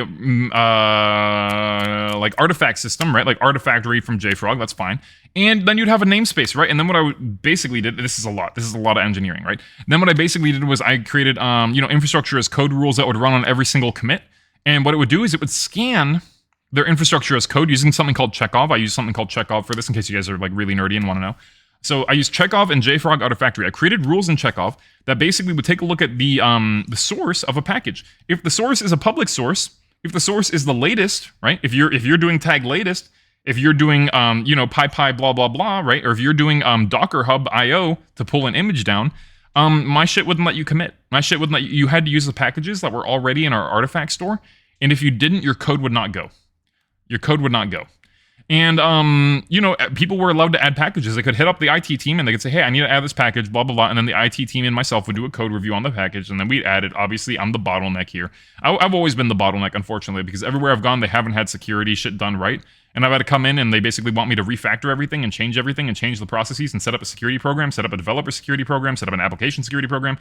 artifact system, right? Like Artifactory from JFrog. That's fine. And then you'd have a namespace, right? And then what I would basically did, this is a lot of engineering, right? Then what I basically did was I created, you know, infrastructure as code rules that would run on every single commit. And what it would do is it would scan their infrastructure as code using something called Chekhov. I use something called Chekhov for this in case you guys are like really nerdy and want to know. So I used Chekhov and JFrog Artifactory. I created rules in Chekhov that basically would take a look at the source of a package. If the source is a public source, if the source is the latest, right? If you're doing tag latest, if you're doing you know, PyPi blah blah blah, right? Or if you're doing Docker Hub IO to pull an image down, my shit wouldn't let you commit. My shit wouldn't let you. You had to use the packages that were already in our artifact store, and if you didn't, your code would not go. Your code would not go. And, you know, people were allowed to add packages. They could hit up the IT team and they could say, hey, I need to add this package, blah, blah, blah. And then the IT team and myself would do a code review on the package. And then we'd add it. Obviously, I'm the bottleneck here. I've always been the bottleneck, unfortunately, because everywhere I've gone, they haven't had security shit done right. And I've had to come in and they basically want me to refactor everything and change the processes and set up a security program, set up a developer security program, set up an application security program.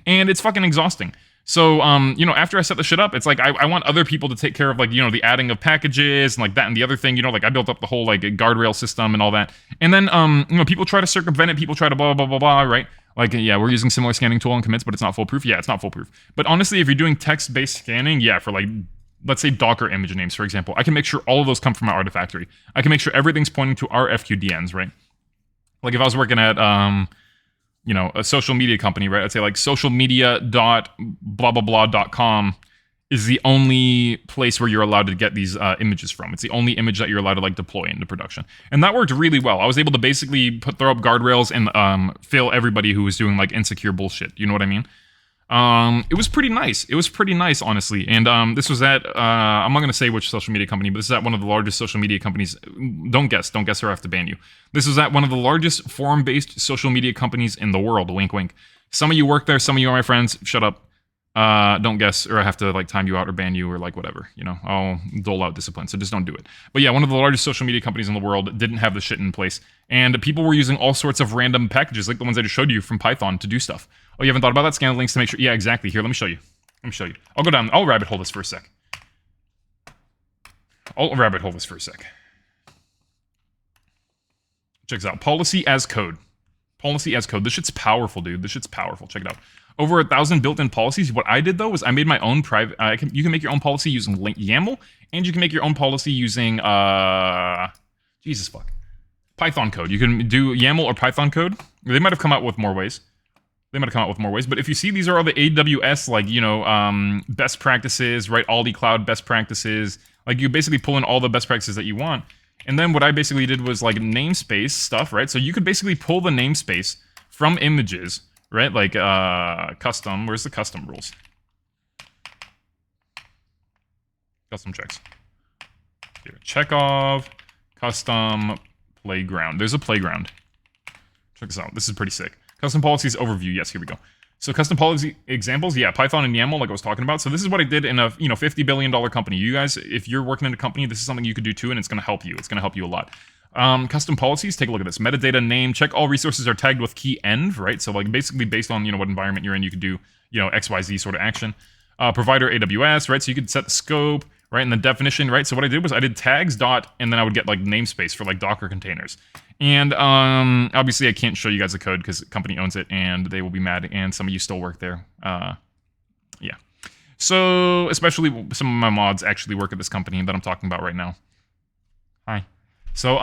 And it's fucking exhausting. So, you know, after I set the shit up, it's like I want other people to take care of, like, you know, the adding of packages and like that and the other thing, you know, like I built up the whole like guardrail system and all that. And then, you know, people try to circumvent it. People try to blah, blah, blah, blah, right? Like, yeah, we're using similar scanning tool and commits, but it's not foolproof. Yeah, it's not foolproof. But honestly, if you're doing text-based scanning, yeah, for like, let's say Docker image names, for example, I can make sure all of those come from my Artifactory. I can make sure everything's pointing to our FQDNs, right? Like if I was working at, you know, a social media company, right? I'd say like socialmedia.blablablah.com is the only place where you're allowed to get these images from. It's the only image that you're allowed to like deploy into production. And that worked really well. I was able to basically throw up guardrails and fail everybody who was doing like insecure bullshit. You know what I mean? It was pretty nice. It was pretty nice, honestly. And this was at, I'm not going to say which social media company, but this is at one of the largest social media companies. Don't guess or I have to ban you. This was at one of the largest forum-based social media companies in the world. Wink, wink. Some of you work there. Some of you are my friends. Shut up. Don't guess, or I have to like time you out or ban you or like whatever. You know, I'll dole out discipline. So just don't do it. But yeah, one of the largest social media companies in the world didn't have the shit in place. And people were using all sorts of random packages, like the ones I just showed you from Python to do stuff. Oh, you haven't thought about that? Scan the links to make sure. Yeah, exactly. Here, let me show you. I'll go down. I'll rabbit hole this for a sec. Check this out. Policy as code. This shit's powerful, dude. This shit's powerful. Check it out. Over 1,000 built-in policies. What I did, though, was I made my own private... you can make your own policy using YAML, and you can make your own policy using... Jesus fuck. Python code. You can do YAML or Python code. They might have come out with more ways. They might have come out with more ways, but if you see, these are all the AWS, like, you know, best practices, right? Aldi Cloud best practices. Like, you basically pull in all the best practices that you want. And then what I basically did was, like, namespace stuff, right? So you could basically pull the namespace from images, right? Like, custom. Where's the custom rules? Custom checks. Here, Chekhov, custom, playground. There's a playground. Check this out. This is pretty sick. Custom policies overview. Yes, here we go. So custom policy examples. Yeah, Python and YAML, like I was talking about. So this is what I did in a $50 billion company. You guys, if you're working in a company, this is something you could do too, and it's going to help you. It's going to help you a lot. Custom policies. Take a look at this. Metadata name. Check all resources are tagged with key env. Right. So like basically based on what environment you're in, you could do XYZ sort of action. Provider AWS. Right. So you could set the scope. Right, and the definition, right? So what I did was I did tags dot, and then I would get like namespace for like Docker containers. And obviously I can't show you guys the code because the company owns it and they will be mad, and some of you still work there. Yeah. So especially some of my mods actually work at this company that I'm talking about right now. Hi. So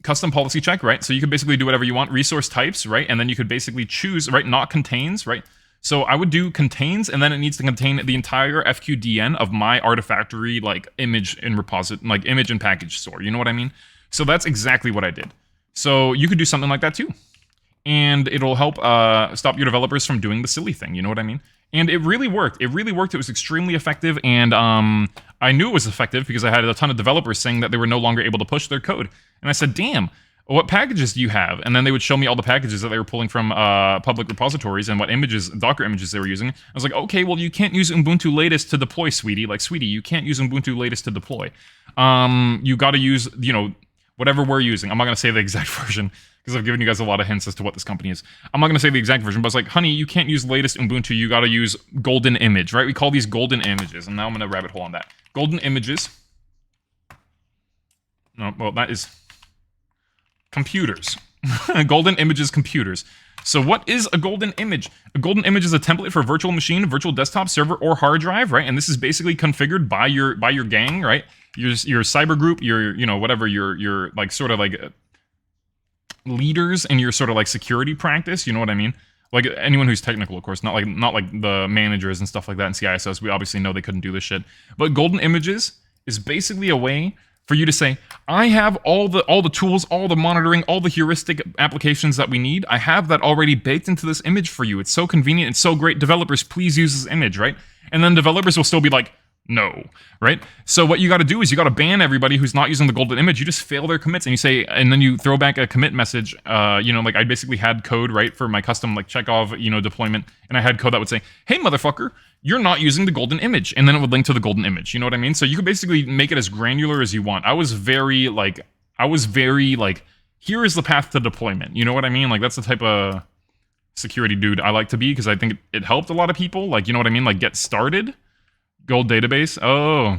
custom policy check, right? So you could basically do whatever you want. Resource types, right? And then you could basically choose, right? Not contains, right? So I would do contains, and then it needs to contain the entire FQDN of my Artifactory, like image and repository, like image and package store. You know what I mean? So that's exactly what I did. So you could do something like that too, and it'll help stop your developers from doing the silly thing. You know what I mean? And it really worked. It really worked. It was extremely effective, and I knew it was effective because I had a ton of developers saying that they were no longer able to push their code. And I said, damn. What packages do you have? And then they would show me all the packages that they were pulling from public repositories and what images, Docker images they were using. I was like, okay, well, you can't use Ubuntu latest to deploy, sweetie. Like, sweetie, you can't use Ubuntu latest to deploy. You got to use, whatever we're using. I'm not going to say the exact version because I've given you guys a lot of hints as to what this company is. I'm not going to say the exact version, but it's like, honey, you can't use latest Ubuntu. You got to use golden image, right? We call these golden images. And now I'm going to rabbit hole on that. Golden images. No, well, that is... computers. Golden images computers. So what is a golden image? A golden image is a template for virtual machine, virtual desktop, server, or hard drive, right? And this is basically configured by your gang, right? Your cyber group, your whatever your like sort of like leaders in your sort of like security practice. You know what I mean? Like anyone who's technical, of course, not like the managers and stuff like that in CISOs. We obviously know they couldn't do this shit. But golden images is basically a way for you to say, I have all the tools, all the monitoring, all the heuristic applications that we need. I have that already baked into this image for you. It's so convenient. It's so great. Developers, please use this image, right? And then developers will still be like, no, right? So what you got to do is you got to ban everybody who's not using the golden image. You just fail their commits, and you say, and then you throw back a commit message. Like I basically had code, right, for my custom like Chekhov, deployment, and I had code that would say, hey, motherfucker, you're not using the golden image, and then it would link to the golden image. You know what I mean? So you could basically make it as granular as you want. I was very like, here is the path to deployment. You know what I mean? Like that's the type of security dude I like to be because I think it helped a lot of people. Like, you know what I mean? Like get started. Gold database. Oh,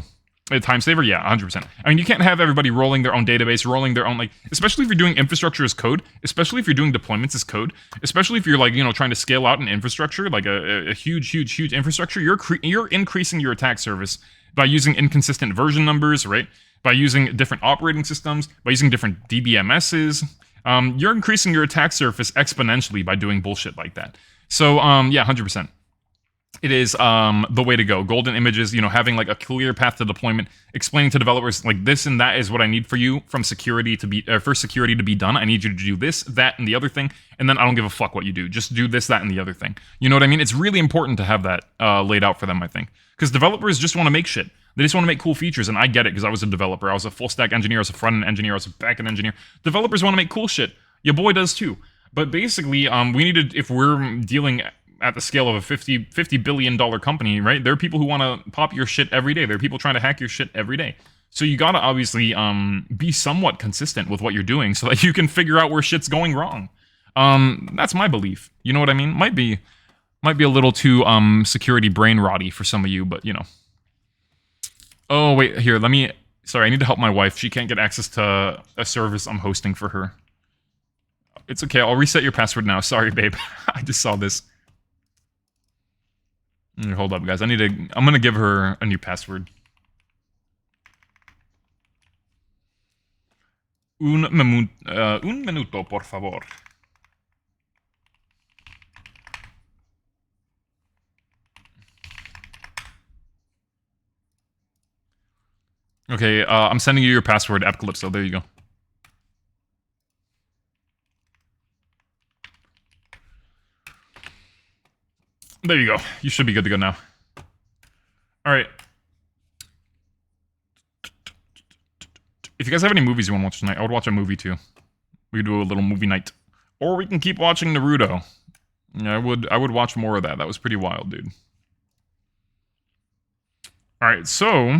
a time saver. Yeah, 100%. I mean, you can't have everybody rolling their own database, rolling their own, like, especially if you're doing infrastructure as code, especially if you're doing deployments as code, especially if you're like, trying to scale out an infrastructure, like a huge infrastructure, you're increasing your attack surface by using inconsistent version numbers, right? By using different operating systems, by using different DBMSs. You're increasing your attack surface exponentially by doing bullshit like that. So, yeah, 100%. It is the way to go. Golden images, having like a clear path to deployment, explaining to developers like this and that is what I need for you from security to be for security to be done. I need you to do this, that, and the other thing, and then I don't give a fuck what you do. Just do this, that, and the other thing. You know what I mean? It's really important to have that laid out for them, I think, because developers just want to make shit. They just want to make cool features, and I get it because I was a developer. I was a full stack engineer. I was a front end engineer. I was a back end engineer. Developers want to make cool shit. Your boy does too. But basically, we need to, if we're dealing at the scale of a $50 billion company, right? There are people who want to pop your shit every day. There are people trying to hack your shit every day. So you gotta obviously be somewhat consistent with what you're doing so that you can figure out where shit's going wrong. That's my belief. You know what I mean? Might be a little too security brain rotty for some of you, but Oh wait, here, sorry, I need to help my wife. She can't get access to a service I'm hosting for her. It's okay, I'll reset your password now. Sorry, babe. I just saw this. Hold up, guys. I'm gonna give her a new password. Un minuto, por favor. Okay, I'm sending you your password, AppCalypso. There you go. There you go. You should be good to go now. All right. If you guys have any movies you want to watch tonight, I would watch a movie too. We could do a little movie night. Or we can keep watching Naruto. Yeah, I would watch more of that. That was pretty wild, dude. All right, so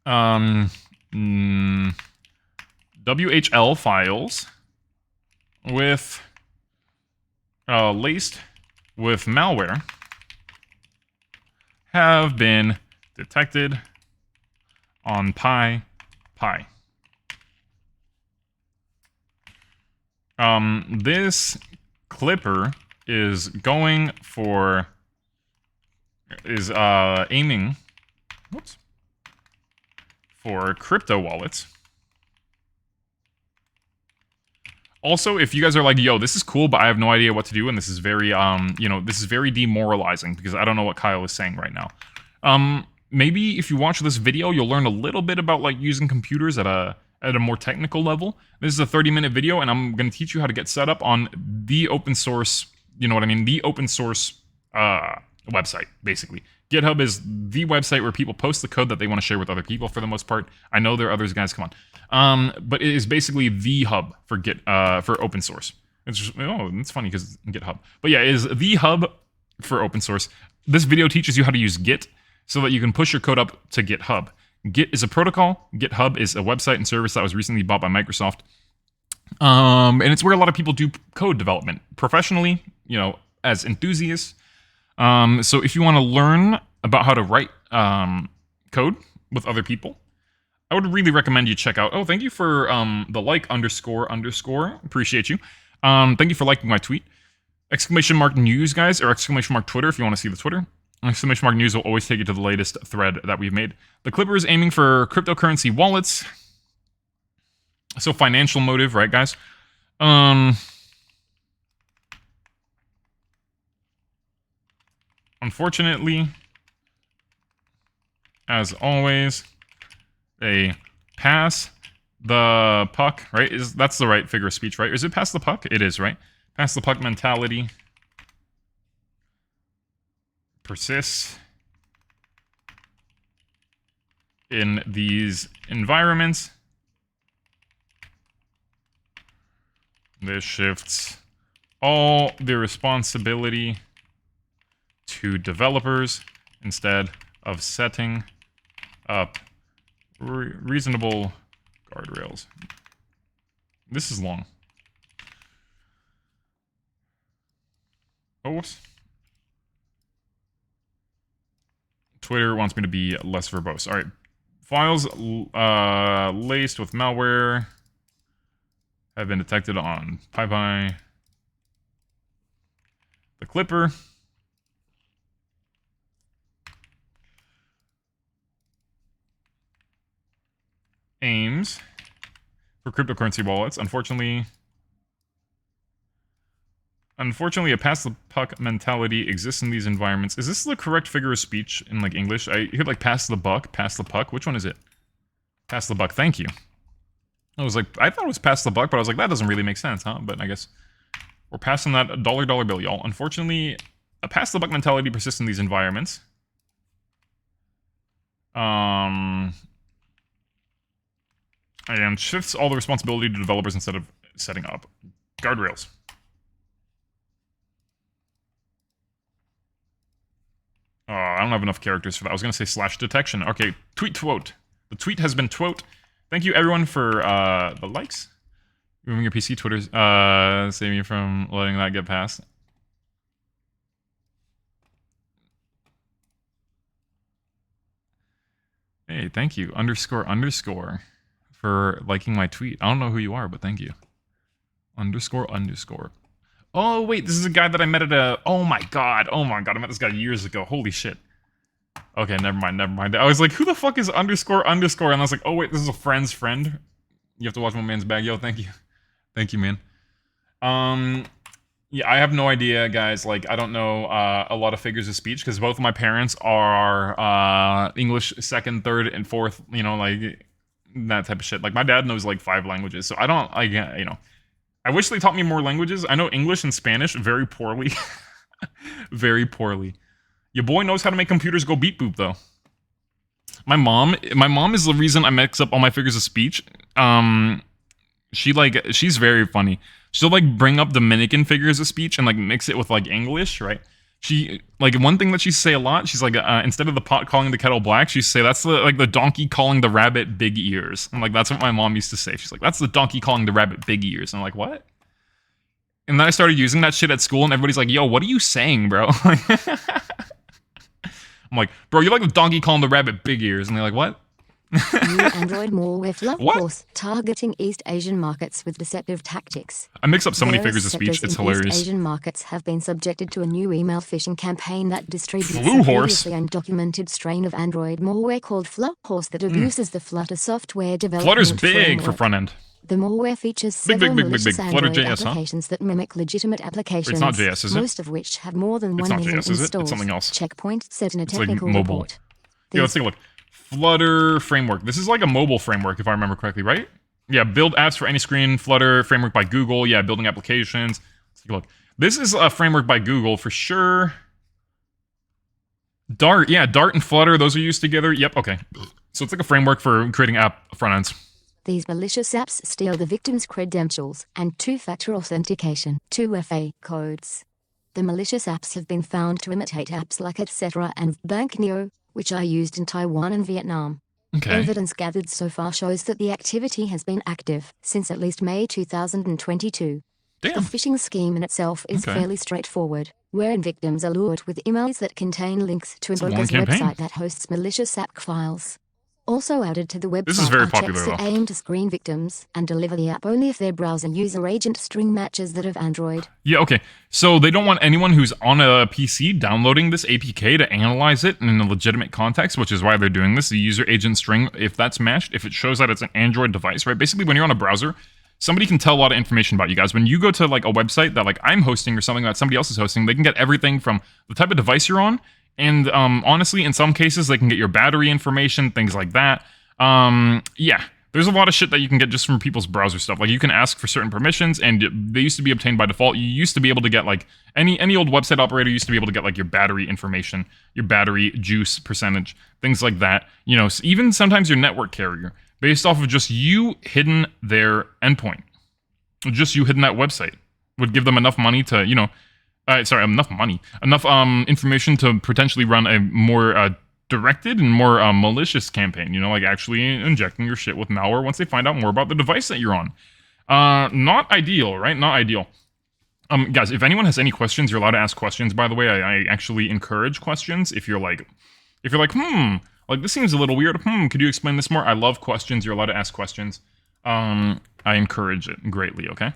WHL files with laced with malware have been detected on PyPi. This clipper is going for aiming for crypto wallets. Also, if you guys are like, yo, this is cool, but I have no idea what to do, and this is very, this is very demoralizing because I don't know what Kyle is saying right now. Maybe if you watch this video, you'll learn a little bit about like using computers at a more technical level. This is a 30-minute video, and I'm going to teach you how to get set up on the open source, you know what I mean, the open source website, basically. GitHub is the website where people post the code that they want to share with other people for the most part. I know there are others, guys, come on. But it is basically the hub for for open source. It's just, it's funny because GitHub. But yeah, it is the hub for open source. This video teaches you how to use Git so that you can push your code up to GitHub. Git is a protocol. GitHub is a website and service that was recently bought by Microsoft. And it's where a lot of people do code development professionally, as enthusiasts. So if you want to learn about how to write code with other people, I would really recommend you check out. Oh, thank you for the like __. Appreciate you. Thank you for liking my tweet. !news, guys, or !Twitter if you want to see the Twitter. !news will always take you to the latest thread that we've made. The Clipper is aiming for cryptocurrency wallets. So financial motive, right, guys? Unfortunately, as always, they pass the puck, right? That's the right figure of speech, right? Is it pass the puck? It is, right? Pass the puck mentality persists in these environments. This shifts all the responsibility to developers instead of setting up reasonable guardrails. This is long. Oh, whoops. Twitter wants me to be less verbose. All right. Files laced with malware have been detected on PyPi. The Clipper aims for cryptocurrency wallets. Unfortunately, a pass the puck mentality exists in these environments. Is this the correct figure of speech in like English? I hear like pass the buck, pass the puck. Which one is it? Pass the buck. Thank you. I thought it was pass the buck, but I was like, that doesn't really make sense, huh? But I guess we're passing that dollar bill, y'all. Unfortunately, a pass the buck mentality persists in these environments. And shifts all the responsibility to developers instead of setting up guardrails. I don't have enough characters for that. I was going to say /detection. Okay, tweet twote. The tweet has been twote. Thank you, everyone, for the likes. Moving your PC, Twitter's saving you from letting that get past. Hey, thank you, __ for liking my tweet. I don't know who you are, but thank you. __. Oh, wait, this is a guy that I met at a... Oh my god, I met this guy years ago. Holy shit. Okay, never mind. I was like, who the fuck is __? And I was like, oh wait, this is a friend's friend. You have to watch my man's bag. Yo, thank you. Thank you, man. Yeah, I have no idea, guys. Like, I don't know a lot of figures of speech because both of my parents are English second, third, and fourth. You know, like that type of shit. Like, my dad knows like 5 languages, so I don't. You know, I wish they taught me more languages. I know English and Spanish very poorly, very poorly. Your boy knows how to make computers go beep boop though. My mom is the reason I mix up all my figures of speech. She's very funny. She'll like bring up Dominican figures of speech and like mix it with like English, right? She like one thing that she say a lot. She's like instead of the pot calling the kettle black, she say that's the donkey calling the rabbit big ears. And like that's what my mom used to say. She's like that's the donkey calling the rabbit big ears. And I'm like what? And then I started using that shit at school, and everybody's like, "Yo, what are you saying, bro?" I'm like, "Bro, you're like the donkey calling the rabbit big ears," and they're like, "What?" New Android malware What? FluHorse targeting East Asian markets with deceptive tactics. I mix up so many Various figures of speech. sectors It's in hilarious. East Asian markets have been subjected to a new email phishing campaign that distributes a FluHorse? previously undocumented strain of Android malware called FluHorse that abuses the Flutter software development Flutter's big for framework. front end. The malware features Big, several big, big, big, malicious big. Flutter Android JS, huh? applications that mimic legitimate applications, It's not JS, is it? most of which have more than It's 1 not million JS, is it? It's installs. something else. Checkpoint set in a It's like technical mobile. report. Yeah, let's take a look. Flutter framework. This is like a mobile framework, if I remember correctly, right? Yeah, build apps for any screen. Flutter framework by Google. Yeah, building applications. Let's take a look. This is a framework by Google for sure. Dart. Yeah, Dart and Flutter. Those are used together. Yep. Okay. So it's like a framework for creating app front ends. These malicious apps steal the victim's credentials and two-factor authentication, 2FA codes. The malicious apps have been found to imitate apps like Etc. and Bank Neo, which are used in Taiwan and Vietnam. Okay. Evidence gathered so far shows that the activity has been active since at least May 2022. The Damn. phishing scheme in itself is Okay. fairly straightforward, wherein victims are lured with emails that contain links to a It's a long broker's campaign. website that hosts malicious app files. Also added to the website This is very are popular, checks that though. aim to screen victims and deliver the app only if their browser user agent string matches that of Android. Yeah, okay. So they don't want anyone who's on a PC downloading this APK to analyze it in a legitimate context, which is why they're doing this. The user agent string, if that's matched, if it shows that it's an Android device, right? Basically, when you're on a browser, somebody can tell a lot of information about you guys. When you go to like a website that like I'm hosting or something that somebody else is hosting, they can get everything from the type of device you're on. And honestly, in some cases, they can get your battery information, things like that. Yeah, there's a lot of shit that you can get just from people's browser stuff. Like you can ask for certain permissions, and they used to be obtained by default. You used to be able to get like any old website operator used to be able to get like your battery information, your battery juice percentage, things like that. You know, even sometimes your network carrier, based off of just you hitting their endpoint, just you hitting that website, would give them enough money to, you know, enough information to potentially run a more directed and more malicious campaign, you know, like actually injecting your shit with malware once they find out more about the device that you're on. Not ideal, right? Not ideal. Guys, if anyone has any questions, you're allowed to ask questions, by the way. I actually encourage questions. If you're like, like this seems a little weird. Could you explain this more? I love questions. You're allowed to ask questions. I encourage it greatly, okay?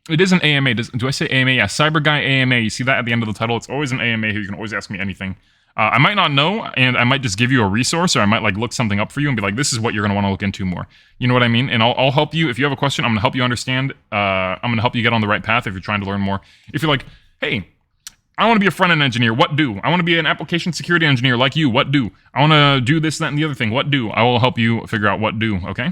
It is an AMA. Do I say AMA? Yeah, Cyber Guy AMA. You see that at the end of the title? It's always an AMA here. You can always ask me anything. I might not know, and I might just give you a resource, or I might like look something up for you and be like, this is what you're going to want to look into more. You know what I mean? And I'll help you. If you have a question, I'm going to help you understand. I'm going to help you get on the right path if you're trying to learn more. If you're like, hey, I want to be a front-end engineer, what do? I want to be an application security engineer like you, what do? I want to do this, that, and the other thing, what do? I will help you figure out what do, okay?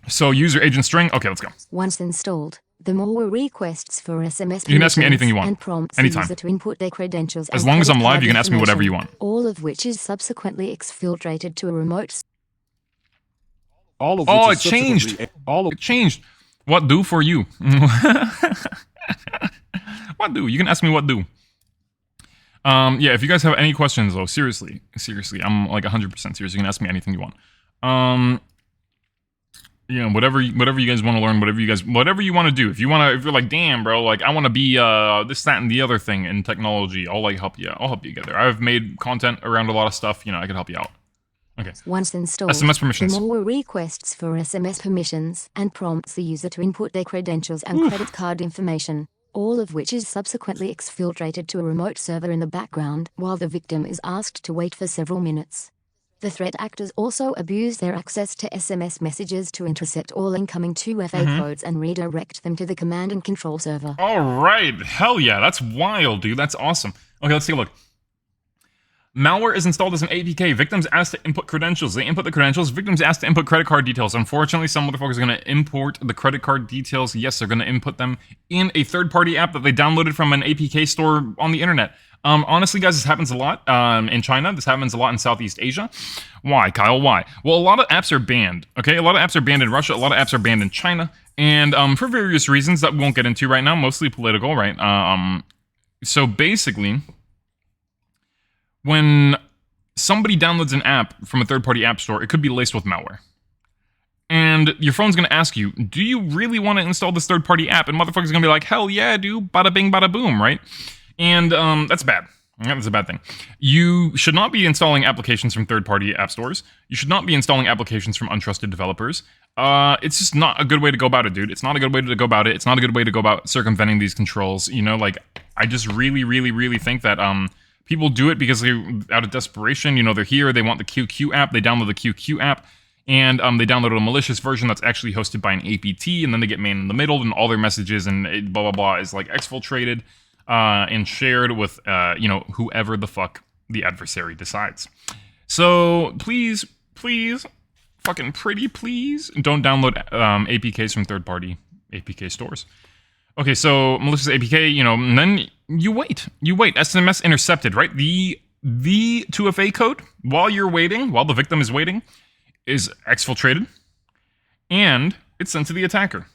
So user agent string, okay, let's go. Once installed, the malware requests for SMS You can ask me anything you want, and prompts anytime. the user to input their credentials. As and long as I'm credit live, card you can ask me whatever you want. information, all of which is subsequently exfiltrated to a remote. Oh, it changed. It changed. What do for you? What do? You can ask me what do. Yeah, if you guys have any questions, though, seriously, I'm like 100% serious. You can ask me anything you want. Yeah, whatever you guys want to learn, whatever you want to do. If you're like, damn, bro, like I want to be this, that, and the other thing in technology, I'll like help you. I'll help you get there. I've made content around a lot of stuff. You know, I can help you out. Okay. Once installed, SMS permissions. the malware requests for SMS permissions and prompts the user to input their credentials and credit card information, all of which is subsequently exfiltrated to a remote server in the background while the victim is asked to wait for several minutes. The threat actors also abuse their access to SMS messages to intercept all incoming 2FA codes and redirect them to the command and control server. All right. Hell yeah. That's wild, dude. That's awesome. Okay, let's take a look. Malware is installed as an APK. Victims asked to input credentials. They input the credentials. Victims asked to input credit card details. Unfortunately, some motherfuckers are going to import the credit card details. Yes, they're going to input them in a third-party app that they downloaded from an APK store on the internet. Honestly, guys, this happens a lot in China. This happens a lot in Southeast Asia. Why, Kyle? Why? Well, a lot of apps are banned, okay? A lot of apps are banned in Russia. A lot of apps are banned in China. And for various reasons that we won't get into right now, mostly political, right? So basically, when somebody downloads an app from a third-party app store, it could be laced with malware. And your phone's going to ask you, do you really want to install this third-party app? And motherfucker's going to be like, hell yeah, dude, bada bing, bada boom, right? And that's bad. That's a bad thing. You should not be installing applications from third-party app stores. You should not be installing applications from untrusted developers. It's just not a good way to go about it, dude. It's not a good way to go about it. It's not a good way to go about circumventing these controls. You know, like, I just really, really, really think that people do it because they're out of desperation. You know, they're here, they want the Kekw app, they download the Kekw app, and they download a malicious version that's actually hosted by an APT, and then they get man in the middle, and all their messages and blah, blah, blah is, like, exfiltrated and shared with, you know, whoever the fuck the adversary decides. So, please, fucking pretty please, don't download APKs from third-party APK stores. Okay, so malicious APK, you know, and then you wait. SMS intercepted, right? The 2FA code, while you're waiting, while the victim is waiting, is exfiltrated, and it's sent to the attacker.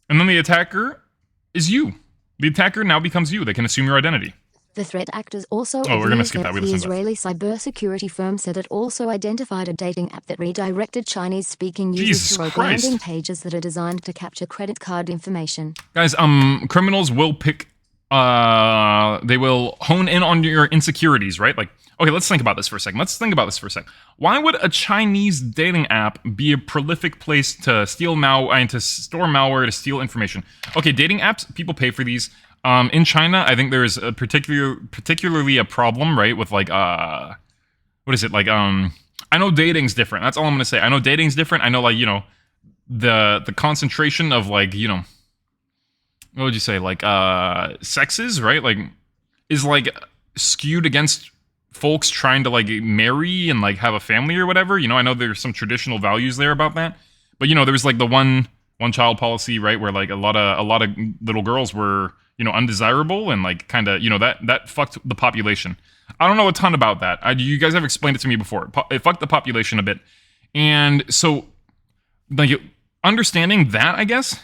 And then the attacker is you. The attacker now becomes you. They can assume your identity. The threat actors also we're gonna skip that. the Israeli cybersecurity firm said it also identified a dating app that redirected Chinese-speaking users to landing pages that are designed to capture credit card information. Guys, criminals will pick, they will hone in on your insecurities, right? Like, okay, let's think about this for a second. Why would a Chinese dating app be a prolific place to steal and to store malware, to steal information? Okay, dating apps, people pay for these. In China, I think there is a particularly a problem, right, with like, what is it, like, I know dating's different, that's all I'm gonna say. I know dating's different, I know, like, you know, the concentration of, like, you know, what would you say, like, sexes, right, like, is, like, skewed against folks trying to, like, marry and, like, have a family or whatever, you know, I know there's some traditional values there about that, but, you know, there was, like, the one child policy, right, where, like, a lot of little girls were, you know, undesirable, and, like, kind of, you know, that fucked the population. I don't know a ton about that. You guys have explained it to me before. It fucked the population a bit. And so, like, understanding that, I guess,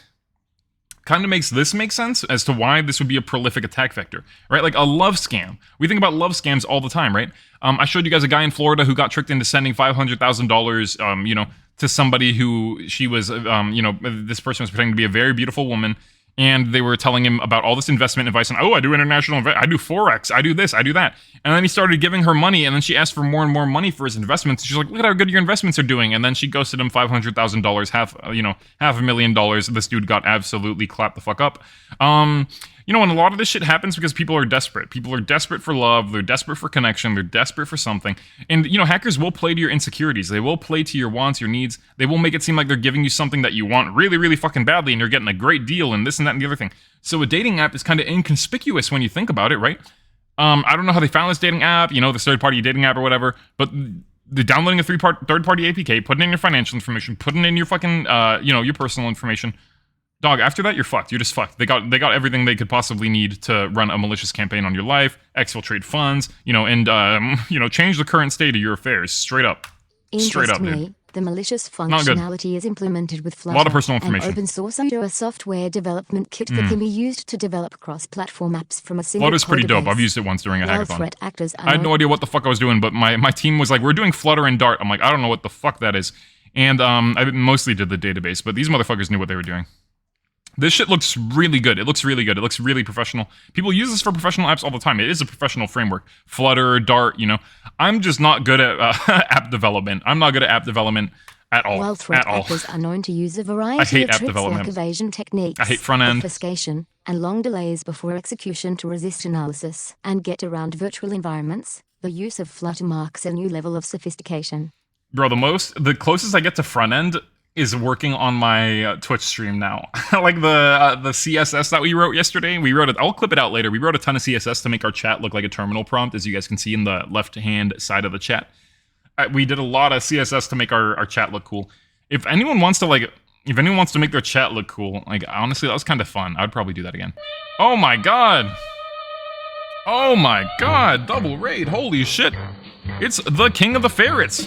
kind of makes this make sense as to why this would be a prolific attack vector, right? Like a love scam. We think about love scams all the time, right? I showed you guys a guy in Florida who got tricked into sending $500,000, you know, to somebody who she was, you know, this person was pretending to be a very beautiful woman, and they were telling him about all this investment advice, and, oh, I do international I do Forex, I do this, I do that. And then he started giving her money, and then she asked for more and more money for his investments. She's like, look at how good your investments are doing. And then she ghosted him $500,000, $500,000. This dude got absolutely clapped the fuck up. You know, and a lot of this shit happens because people are desperate. People are desperate for love. They're desperate for connection. They're desperate for something. And, you know, hackers will play to your insecurities. They will play to your wants, your needs. They will make it seem like they're giving you something that you want really, really fucking badly, and you're getting a great deal and this and that and the other thing. So a dating app is kind of inconspicuous when you think about it, right? I don't know how they found this dating app, you know, this third-party dating app or whatever, but they're downloading a third-party APK, putting in your financial information, putting in your fucking, you know, your personal information. Dog, after that, you're fucked. You're just fucked. They got everything they could possibly need to run a malicious campaign on your life, exfiltrate funds, you know, and, you know, change the current state of your affairs. Straight up. Straight up, dude. The malicious functionality is implemented with Flutter, a lot of personal information. An open source a software development kit that can be used to develop cross-platform apps from a single Flutter's pretty code dope. base. I've used it once during a hackathon. Threat actors I had no idea what the fuck I was doing, but my team was like, we're doing Flutter and Dart. I'm like, I don't know what the fuck that is. And I mostly did the database, but these motherfuckers knew what they were doing. This shit looks really good. It looks really good. It looks really professional. People use this for professional apps all the time. It is a professional framework. Flutter, Dart, you know. I'm just not good at app development. I'm not good at app development at all. While threat actors are known to use a variety of tricks like evasion techniques, I hate front end, obfuscation, and long delays before execution to resist analysis and get around virtual environments, The use of Flutter marks a new level of sophistication. Bro, the closest I get to front end is working on my Twitch stream now. Like the CSS that we wrote yesterday, I'll clip it out later. We wrote a ton of CSS to make our chat look like a terminal prompt, as you guys can see in the left-hand side of the chat. We did a lot of CSS to make our chat look cool. If anyone wants to make their chat look cool, like, honestly, that was kind of fun. I'd probably do that again. Oh my god! Oh my god! Double raid, holy shit! It's the king of the ferrets!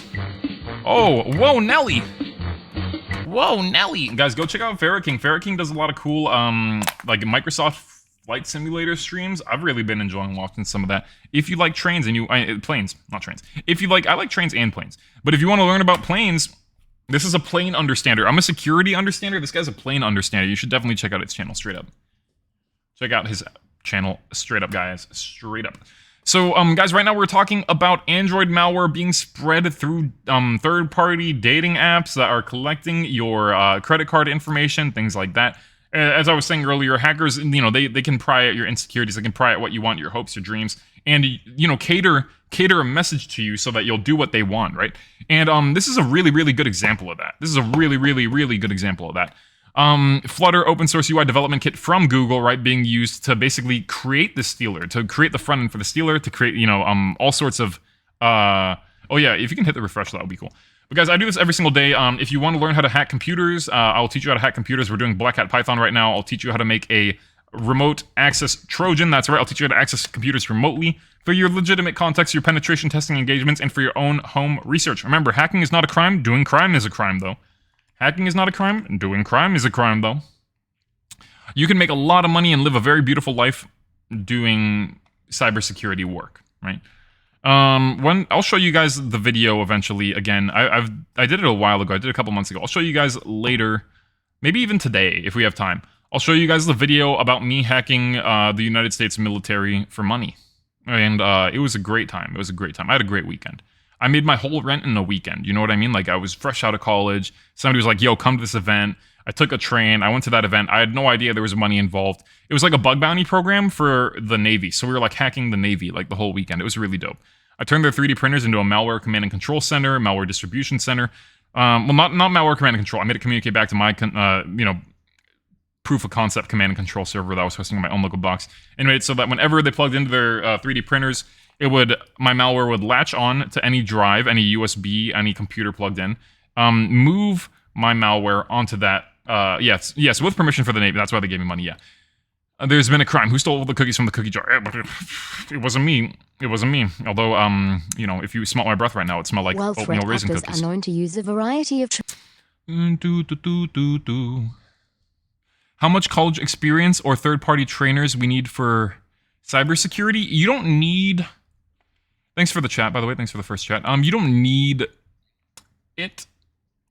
Oh, whoa, Nelly! Whoa, Nelly! Guys, go check out Ferret King. Ferret King does a lot of cool, like, Microsoft Flight Simulator streams. I've really been enjoying watching some of that. If you like trains and planes, not trains. I like trains and planes. But if you want to learn about planes, this is a plane understander. I'm a security understander. This guy's a plane understander. You should definitely check out his channel, straight up. Check out his channel, straight up, guys. Straight up. So, guys, right now we're talking about Android malware being spread through third-party dating apps that are collecting your credit card information, things like that. As I was saying earlier, hackers, they can pry at your insecurities, they can pry at what you want, your hopes, your dreams, and, cater a message to you so that you'll do what they want, right? And this is a really, really good example of that. This is a really, really, really good example of that. Flutter open source UI development kit from Google, right, being used to basically create the stealer, to create the front end for the stealer, to create, all sorts of, oh yeah, if you can hit the refresh, that would be cool. But guys, I do this every single day. If you want to learn how to hack computers, I'll teach you how to hack computers. We're doing Black Hat Python right now. I'll teach you how to make a remote access Trojan. That's right, I'll teach you how to access computers remotely for your legitimate context, your penetration testing engagements, and for your own home research. Remember, hacking is not a crime. Doing crime is a crime, though. Hacking is not a crime. Doing crime is a crime, though. You can make a lot of money and live a very beautiful life doing cybersecurity work, right? I'll show you guys the video eventually. Again, I did it a while ago. I did it a couple months ago. I'll show you guys later, maybe even today if we have time. I'll show you guys the video about me hacking the United States military for money, and it was a great time. It was a great time. I had a great weekend. I made my whole rent in a weekend. You know what I mean? Like, I was fresh out of college. Somebody was like, "Yo, come to this event." I took a train. I went to that event. I had no idea there was money involved. It was like a bug bounty program for the Navy. So we were like hacking the Navy like the whole weekend. It was really dope. I turned their 3D printers into a malware command and control center, malware distribution center. Well, not malware command and control. I made it communicate back to my, proof of concept command and control server that I was hosting on my own local box, and made it so that whenever they plugged into their 3D printers, my malware would latch on to any drive, any USB, any computer plugged in, move my malware onto that. Yes, with permission for the Navy. That's why they gave me money. Yeah. There's been a crime. Who stole the cookies from the cookie jar? It wasn't me. It wasn't me. Although, if you smell my breath right now, it smells like oatmeal raisin cookies. Actors are known to use a variety of. How much college experience or third-party trainers we need for cybersecurity? You don't need. Thanks for the chat, by the way. Thanks for the first chat. You don't need it.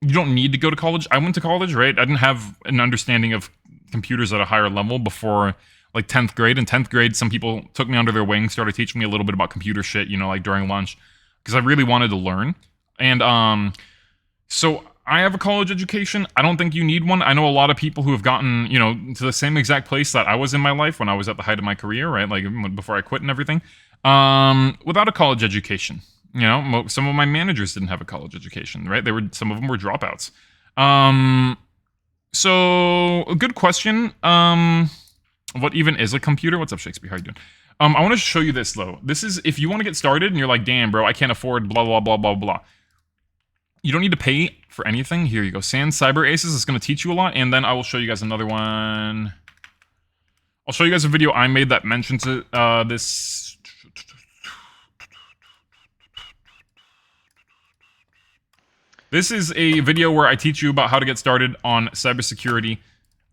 You don't need to go to college. I went to college, right? I didn't have an understanding of computers at a higher level before like 10th grade. In 10th grade, some people took me under their wing, started teaching me a little bit about computer shit, like during lunch, because I really wanted to learn. And so I have a college education. I don't think you need one. I know a lot of people who have gotten, to the same exact place that I was in my life when I was at the height of my career, right? Like before I quit and everything, without a college education. Some of my managers didn't have a college education, right? Some of them were dropouts. So a good question. What even is a computer? What's up, Shakespeare? How you doing? I want to show you this though. This is if you want to get started and you're like, damn, bro, I can't afford blah blah blah blah blah. You don't need to pay for anything. Here you go. Sans Cyber Aces is going to teach you a lot, and then I will show you guys another one. I'll show you guys a video I made that mentions it. This. This is a video where I teach you about how to get started on cybersecurity.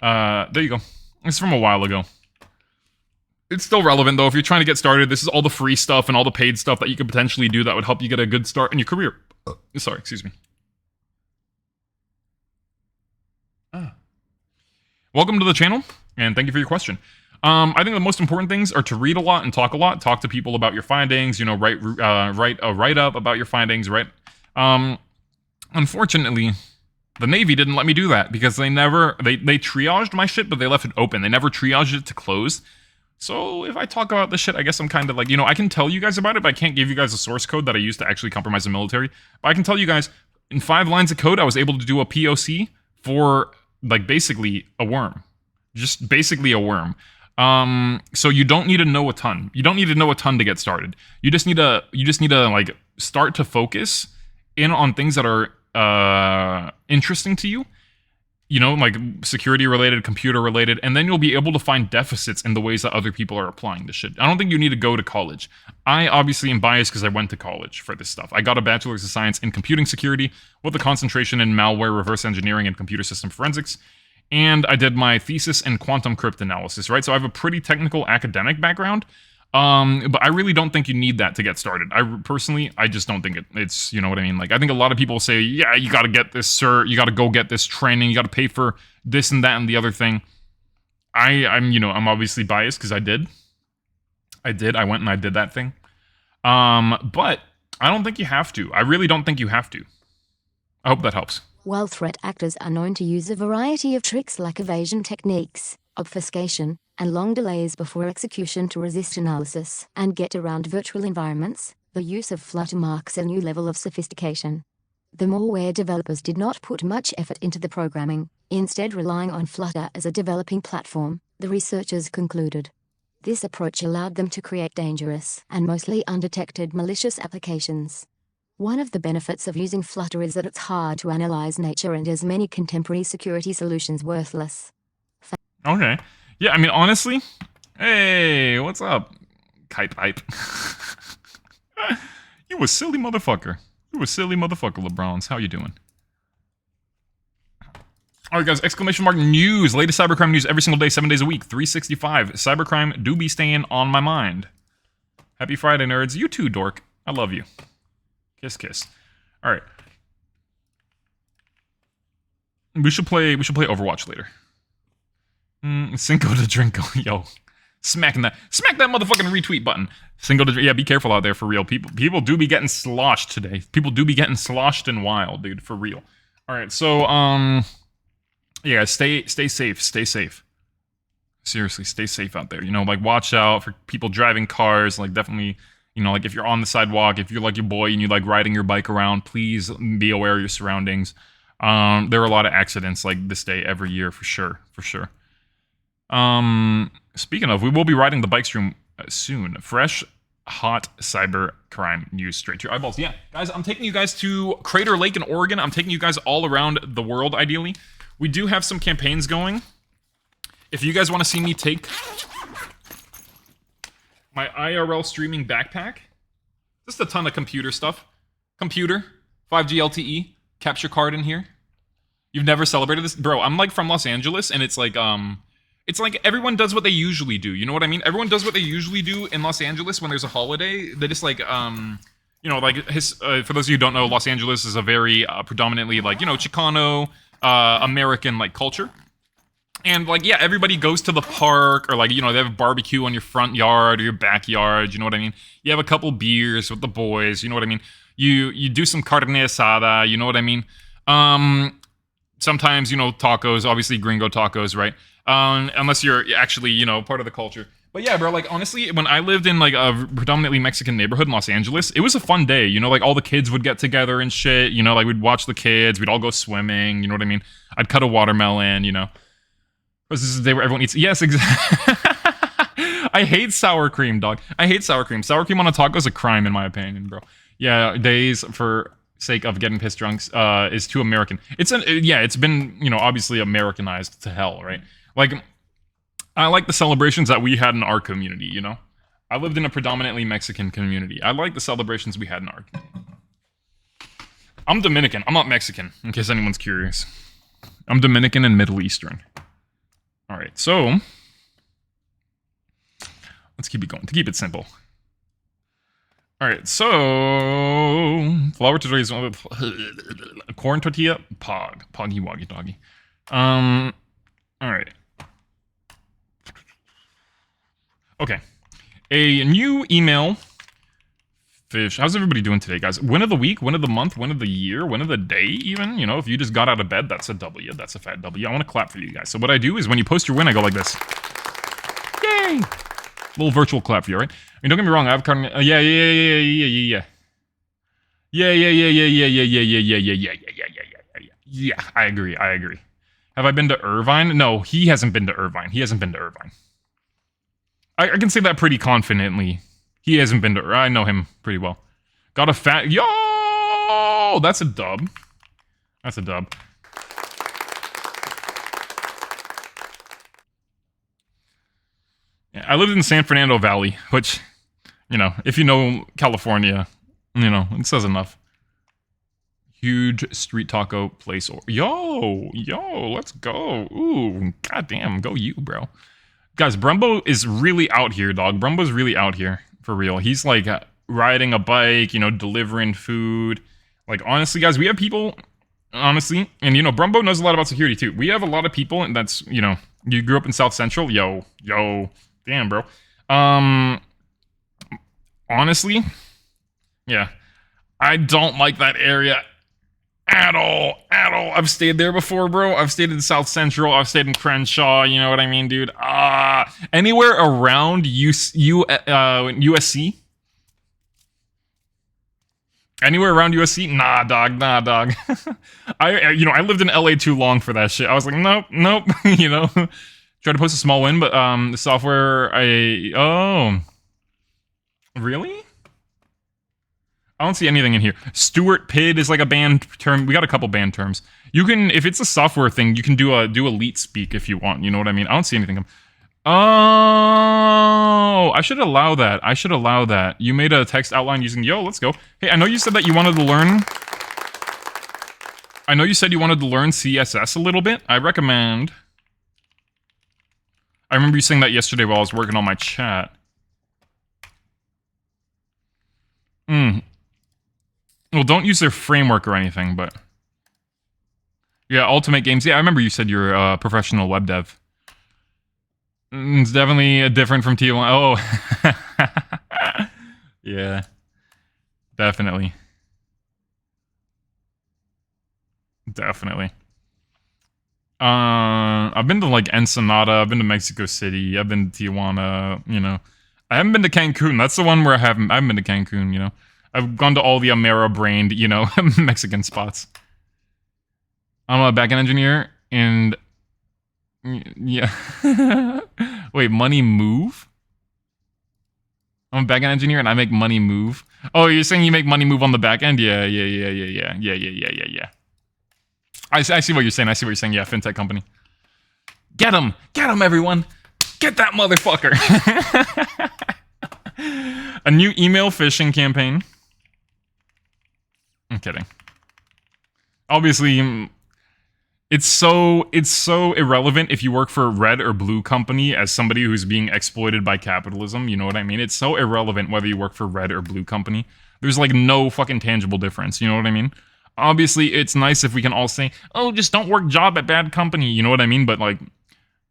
There you go. It's from a while ago. It's still relevant, though. If you're trying to get started, this is all the free stuff and all the paid stuff that you could potentially do that would help you get a good start in your career. Sorry, excuse me. Welcome to the channel, and thank you for your question. I think the most important things are to read a lot and talk a lot. Talk to people about your findings. Write a write-up about your findings, right? Unfortunately, the Navy didn't let me do that because they triaged my shit, but they left it open. They never triaged it to close. So if I talk about this shit, I guess I'm kind of like, I can tell you guys about it, but I can't give you guys a source code that I used to actually compromise the military. But I can tell you guys, in 5 lines of code, I was able to do a POC for, like, basically a worm. Just basically a worm. So you don't need to know a ton. You don't need to know a ton to get started. You just need to like start to focus in on things that are interesting to you. Like security related, computer related, and then you'll be able to find deficits in the ways that other people are applying this shit. I don't think you need to go to college. I obviously am biased because I went to college for this stuff. I got a bachelor's of science in computing security with a concentration in malware, reverse engineering, and computer system forensics. And I did my thesis in quantum cryptanalysis, right? So I have a pretty technical academic background. But I really don't think you need that to get started. I just don't think it's, you know what I mean? Like, I think a lot of people say, yeah, you got to get this cert, you got to go get this training, you got to pay for this and that and the other thing. I'm obviously biased because I went and I did that thing. But I don't think you have to. I really don't think you have to. I hope that helps. While threat actors are known to use a variety of tricks like evasion techniques, obfuscation, and long delays before execution to resist analysis and get around virtual environments, the use of Flutter marks a new level of sophistication. The malware developers did not put much effort into the programming, instead relying on Flutter as a developing platform, the researchers concluded. This approach allowed them to create dangerous and mostly undetected malicious applications. One of the benefits of using Flutter is that it's hard to analyze nature and as many contemporary security solutions worthless. Okay. Yeah, I mean, honestly, hey, what's up, Kite Pipe? You a silly motherfucker. LeBrons. How you doing? All right, guys, exclamation mark news. Latest cybercrime news every single day, 7 days a week, 365. Cybercrime do be staying on my mind. Happy Friday, nerds. You too, dork. I love you. Kiss, kiss. All right. We should play Overwatch later. Cinco de Drinko, yo. Smack that motherfucking retweet button. Cinco de yeah, be careful out there for real. People do be getting sloshed today. People do be getting sloshed and wild, dude, for real. Alright, so, yeah, stay safe. Seriously, stay safe out there. Like, watch out for people driving cars, like, definitely, like, if you're on the sidewalk, if you're like your boy and you like riding your bike around, please be aware of your surroundings. There are a lot of accidents like this day every year, for sure. Speaking of, we will be riding the bike stream soon. Fresh, hot cybercrime news straight to your eyeballs. Yeah, guys, I'm taking you guys to Crater Lake in Oregon. I'm taking you guys all around the world, ideally. We do have some campaigns going. If you guys want to see me take my IRL streaming backpack, just a ton of computer stuff. Computer, 5G LTE, capture card in here. You've never celebrated this? Bro, I'm like from Los Angeles, and it's like everyone does what they usually do. You know what I mean? Everyone does what they usually do in Los Angeles when there's a holiday. They just like, for those of you who don't know, Los Angeles is a very predominantly like, Chicano, American like culture. And like, yeah, everybody goes to the park or like, they have a barbecue on your front yard or your backyard. You know what I mean? You have a couple beers with the boys. You know what I mean? You do some carne asada. You know what I mean? Sometimes, tacos, obviously gringo tacos, right? Unless you're actually, part of the culture. But yeah, bro, like, honestly, when I lived in, like, a predominantly Mexican neighborhood in Los Angeles, it was a fun day, like, all the kids would get together and shit, like, we'd watch the kids, we'd all go swimming, you know what I mean? I'd cut a watermelon, because this is the day where everyone eats. Yes, exactly. I hate sour cream, dog. I hate sour cream. Sour cream on a taco is a crime, in my opinion, bro. Yeah, days for sake of getting pissed drunk is too American. It's been, obviously Americanized to hell, right? Like, I like the celebrations that we had in our community, I lived in a predominantly Mexican community. I like the celebrations we had in our community. I'm Dominican. I'm not Mexican, in case anyone's curious. I'm Dominican and Middle Eastern. All right, so let's keep it going. To keep it simple. All right, so flour tortillas, corn tortilla, poggy woggy doggy. All right. Okay, a new email. Fish. How's everybody doing today, guys? Win of the week, win of the month, win of the year, win of the day, even. If you just got out of bed, that's a W. That's a fat W. I want to clap for you guys. So what I do is when you post your win, I go like this. Yay! Little virtual clap for you, right? I mean, don't get me wrong. I've kind of yeah. Yeah, I agree. Have I been to Irvine? No, he hasn't been to Irvine. I can say that pretty confidently. He hasn't been to. I know him pretty well. Got a fat. Yo! That's a dub. Yeah, I lived in San Fernando Valley, which, you know, if you know California, you know, it says enough. Huge street taco place. Yo, let's go. Ooh, goddamn, go you, bro. Guys, Brumbo is really out here, dog. Brumbo's really out here, for real. He's, like, riding a bike, you know, delivering food. Like, honestly, guys, we have people, honestly, and, you know, Brumbo knows a lot about security, too. We have a lot of people that's, you know, you grew up in South Central. Yo. Damn, bro. Honestly, yeah. I don't like that area at all. I've stayed there before, bro. I've stayed in South Central. I've stayed in Crenshaw. You know what I mean, dude? Anywhere around USC? Anywhere around USC? Nah, dog. I lived in LA too long for that shit. I was like, nope. You know, tried to post a small win, but the software really? I don't see anything in here. Stuart Pidd is like a banned term. We got a couple banned terms. You can, if it's a software thing, you can do elite speak if you want. You know what I mean? I don't see anything. Oh, I should allow that. You made a text outline using yo, let's go. Hey, I know you said that you wanted to learn. I know you said you wanted to learn CSS a little bit. I remember you saying that yesterday while I was working on my chat. Well, don't use their framework or anything, but... Yeah, Ultimate Games. Yeah, I remember you said you're a professional web dev. It's definitely different from T1. Oh. Yeah. Definitely. I've been to, like, Ensenada. I've been to Mexico City. I've been to Tijuana, you know. I haven't been to Cancun. That's the one where I haven't been to Cancun, you know. I've gone to all the Amera-brained, you know, Mexican spots. I'm a backend engineer, and... Yeah. Wait, money move? I'm a backend engineer, and I make money move? Oh, you're saying you make money move on the backend? Yeah. I see what you're saying. Yeah, fintech company. Get him, everyone! Get that motherfucker! A new email phishing campaign. I'm kidding. Obviously, it's so irrelevant if you work for a red or blue company as somebody who's being exploited by capitalism, you know what I mean? It's so irrelevant whether you work for red or blue company. There's like no fucking tangible difference, you know what I mean? Obviously, it's nice if we can all say, oh, just don't work job at bad company, you know what I mean? But like,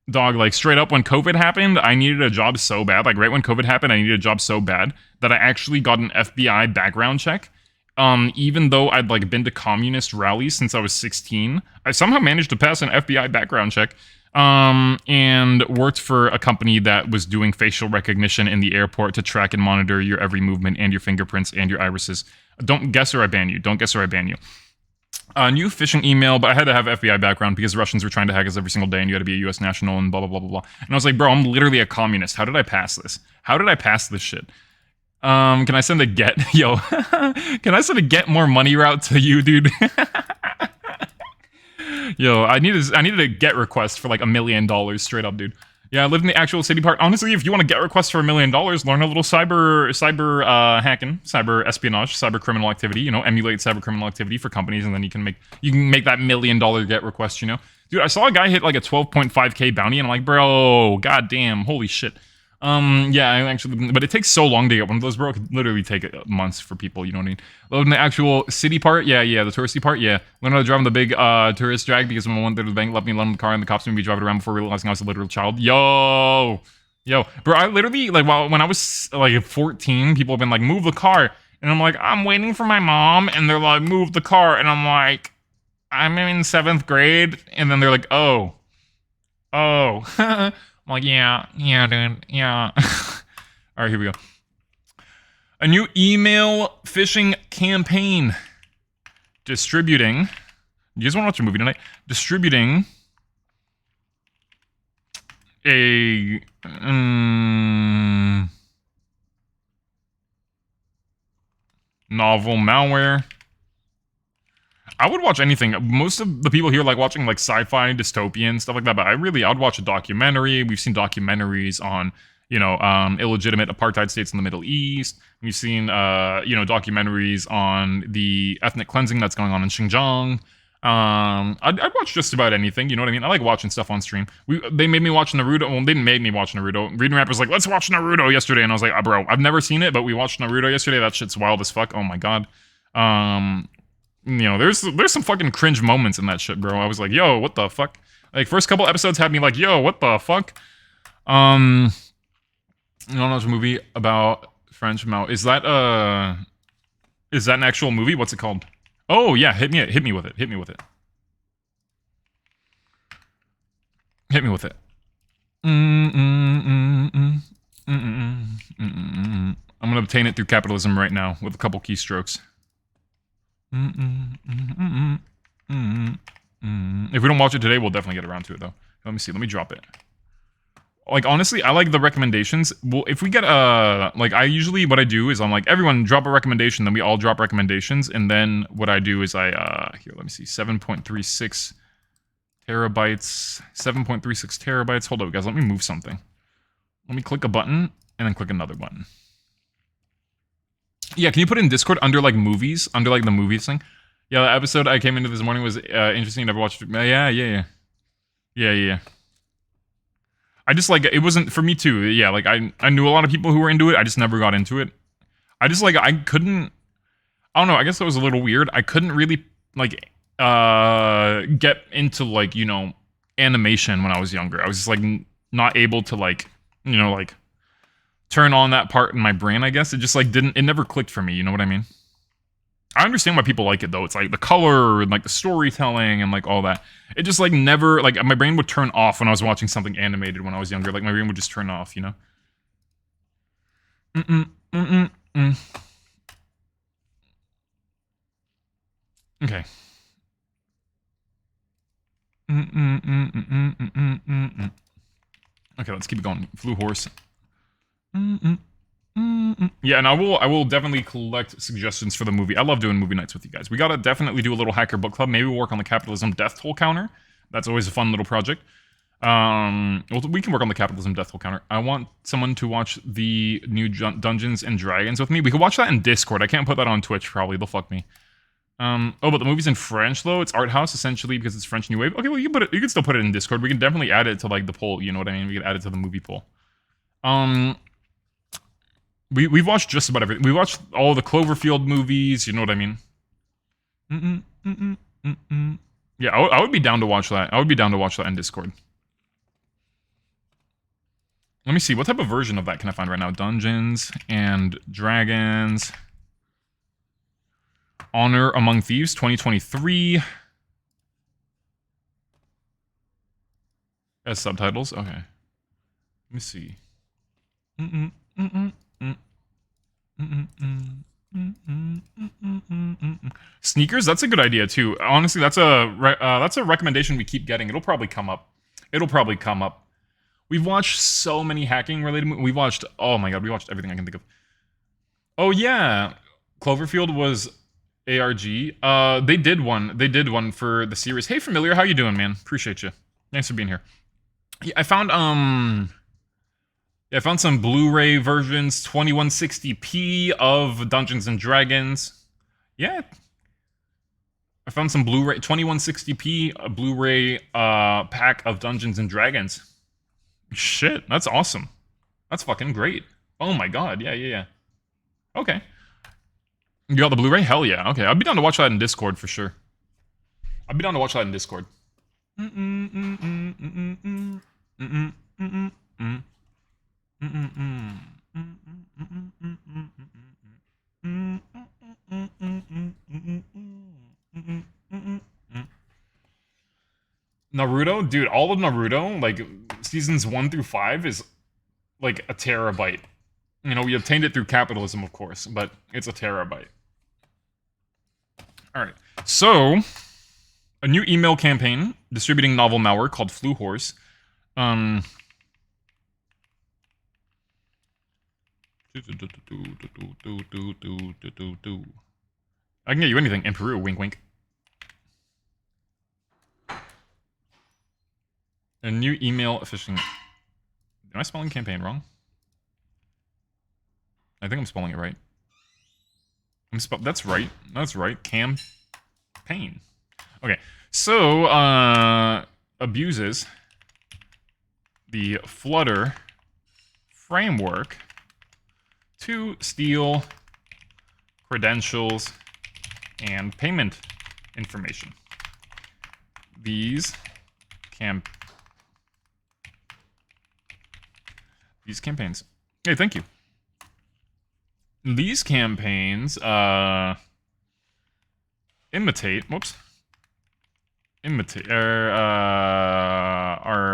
dog, like straight up when COVID happened, I needed a job so bad. Like right when COVID happened, I needed a job so bad that I actually got an FBI background check. Even though I'd like been to communist rallies since I was 16, I somehow managed to pass an FBI background check. And worked for a company that was doing facial recognition in the airport to track and monitor your every movement and your fingerprints and your irises. Don't guess or I ban you. New phishing email, but I had to have FBI background because Russians were trying to hack us every single day and you had to be a US national and blah, blah, blah, blah, blah. And I was like, bro, I'm literally a communist. How did I pass this? Shit? Can I send a get? Yo, can I send a get more money route to you, dude? Yo, I needed a get request for like $1 million straight up, dude. Yeah, I lived in the actual city part. Honestly, if you want to get requests for $1 million, learn a little cyber hacking, cyber espionage, cyber criminal activity. You know, emulate cyber criminal activity for companies, and then you can make that $1 million get request. You know, dude, I saw a guy hit like a 12.5K bounty, and I'm like, bro, goddamn, holy shit. Yeah, I actually, but it takes so long to get one of those, bro. It could literally take months for people, you know what I mean? Loading the actual city part, yeah, the touristy part, yeah. Learn how to drive on the big, tourist drag because when I went there to the bank, let me loan the car and the cops made me drive it around before realizing I was a literal child. Yo, bro, I literally, like, when I was, like, 14, people have been like, move the car, and I'm like, I'm waiting for my mom, and they're like, move the car, and I'm like, I'm in 7th grade, and then they're like, oh. I'm like, yeah, dude, yeah. All right, here we go. A new email phishing campaign distributing. You guys want to watch a movie tonight? Distributing a novel malware. I would watch anything. Most of the people here like watching like sci-fi, dystopian stuff like that. But I'd watch a documentary. We've seen documentaries on, you know, illegitimate apartheid states in the Middle East. We've seen, you know, documentaries on the ethnic cleansing that's going on in Xinjiang. I'd watch just about anything. You know what I mean? I like watching stuff on stream. They made me watch Naruto. Well, they didn't make me watch Naruto. Reading Rap was like, let's watch Naruto yesterday, and I was like, bro, I've never seen it, but we watched Naruto yesterday. That shit's wild as fuck. Oh my god. You know, there's some fucking cringe moments in that shit, bro. I was like, yo, what the fuck? Like, first couple episodes had me like, yo, what the fuck? You don't know, there's a movie about French Mao. Is that an actual movie? What's it called? Oh yeah, hit me with it. Hit me with it. Hit me with it. I'm gonna obtain it through capitalism right now with a couple keystrokes. If we don't watch it today, we'll definitely get around to it though. Let me see. Let me drop it. Like, honestly, I like the recommendations. Well, if we get like, what I do is I'm like, everyone drop a recommendation, then we all drop recommendations, and then what I do is here, let me see, 7.36 terabytes, 7.36 terabytes. Hold up, guys, let me move something. Let me click a button, and then click another button. Yeah, can you put it in Discord under, like, movies? Under, like, the movies thing? Yeah, the episode I came into this morning was interesting. Never watched it. Yeah. I just, like, it wasn't for me too. Yeah, like, I knew a lot of people who were into it. I just never got into it. I just, like, I couldn't, I don't know, I guess that was a little weird. I couldn't really, like, get into, like, you know, animation when I was younger. I was just, like, not able to, like, you know, like, turn on that part in my brain, I guess. It just, like, it never clicked for me, you know what I mean? I understand why people like it, though. It's, like, the color, and, like, the storytelling, and, like, all that. It just, like, never, like, my brain would turn off when I was watching something animated when I was younger. Like, my brain would just turn off, you know? Okay. Okay, let's keep it going. FluHorse. Yeah, and I will definitely collect suggestions for the movie. I love doing movie nights with you guys. We gotta definitely do a little hacker book club. Maybe we'll work on the capitalism death toll counter. That's always a fun little project. We can work on the capitalism death toll counter. I want someone to watch the new Dungeons and Dragons with me. We could watch that in Discord. I can't put that on Twitch, probably. They'll fuck me. Oh, but the movie's in French, though. It's art house, essentially, because it's French New Wave. Okay, well, you can still put it in Discord. We can definitely add it to, like, the poll, you know what I mean? We can add it to the movie poll. We've watched just about everything. We watched all the Cloverfield movies, you know what I mean? Yeah, I would be down to watch that. I would be down to watch that in Discord. Let me see, what type of version of that can I find right now? Dungeons and Dragons. Honor Among Thieves 2023. As subtitles? Okay. Let me see. Sneakers? That's a good idea too. Honestly, that's a recommendation we keep getting. It'll probably come up. We've watched so many hacking related movies. We watched, oh my god, we watched everything I can think of. Oh yeah, Cloverfield was ARG. They did one for the series. Hey Familiar, how you doing, man? Appreciate you. Thanks for being here. Yeah, I found some Blu-ray versions, 2160p of Dungeons and Dragons. Yeah. I found some Blu-ray, 2160p Blu-ray pack of Dungeons and Dragons. Shit, that's awesome. That's fucking great. Oh my god, yeah. Okay. You got the Blu-ray? Hell yeah. Okay, I'd be down to watch that in Discord for sure. Naruto? Dude, all of Naruto, like, seasons 1 through 5 is, like, a terabyte. You know, we obtained it through capitalism, of course, but it's a terabyte. All right. So, a new email campaign distributing novel malware called FluHorse. I can get you anything in Peru, wink wink. A new email phishing. Am I spelling campaign wrong? I think I'm spelling it right. That's right. That's right. Campaign. Okay. So, abuses the Flutter framework to steal credentials and payment information. These campaigns. Hey, thank you. These campaigns are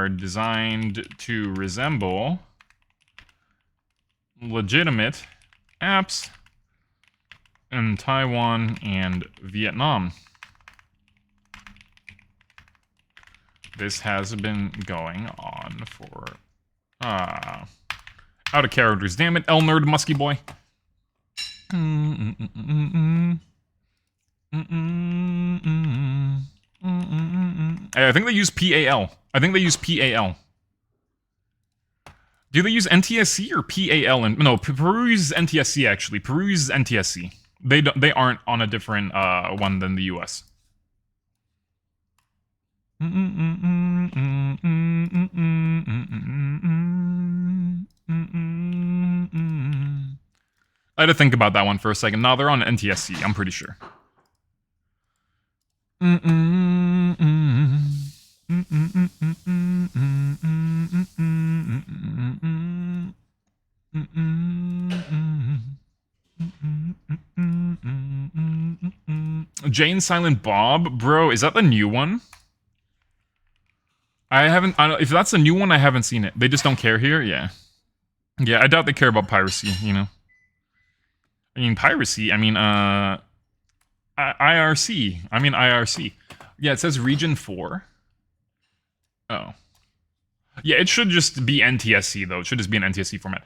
designed to resemble legitimate apps in Taiwan and Vietnam. This has been going on for out of characters. Damn it, L nerd musky boy. I think they use PAL. I think they use PAL. Do they use NTSC or PAL? No, Peru uses NTSC actually. Peru uses NTSC. They aren't on a different one than the US. I had to think about that one for a second. No, they're on NTSC, I'm pretty sure. Jane Silent Bob? Bro, is that the new one? If that's the new one, I haven't seen it. They just don't care here? Yeah. Yeah, I doubt they care about piracy, you know? I mean, piracy, I mean, IRC. I mean, IRC. Yeah, it says Region 4. Oh. Yeah, it should just be NTSC, though. It should just be an NTSC format.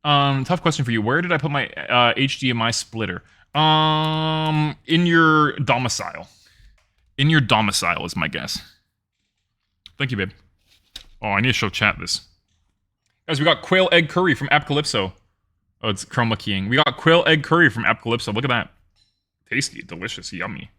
Tough question for you. Where did I put my HDMI splitter? In your domicile. In your domicile is my guess. Thank you, babe. Oh, I need to show chat this. Guys, we got quail egg curry from Appcalypso. Oh, it's chroma keying. We got quail egg curry from Appcalypso. Look at that. Tasty, delicious, yummy.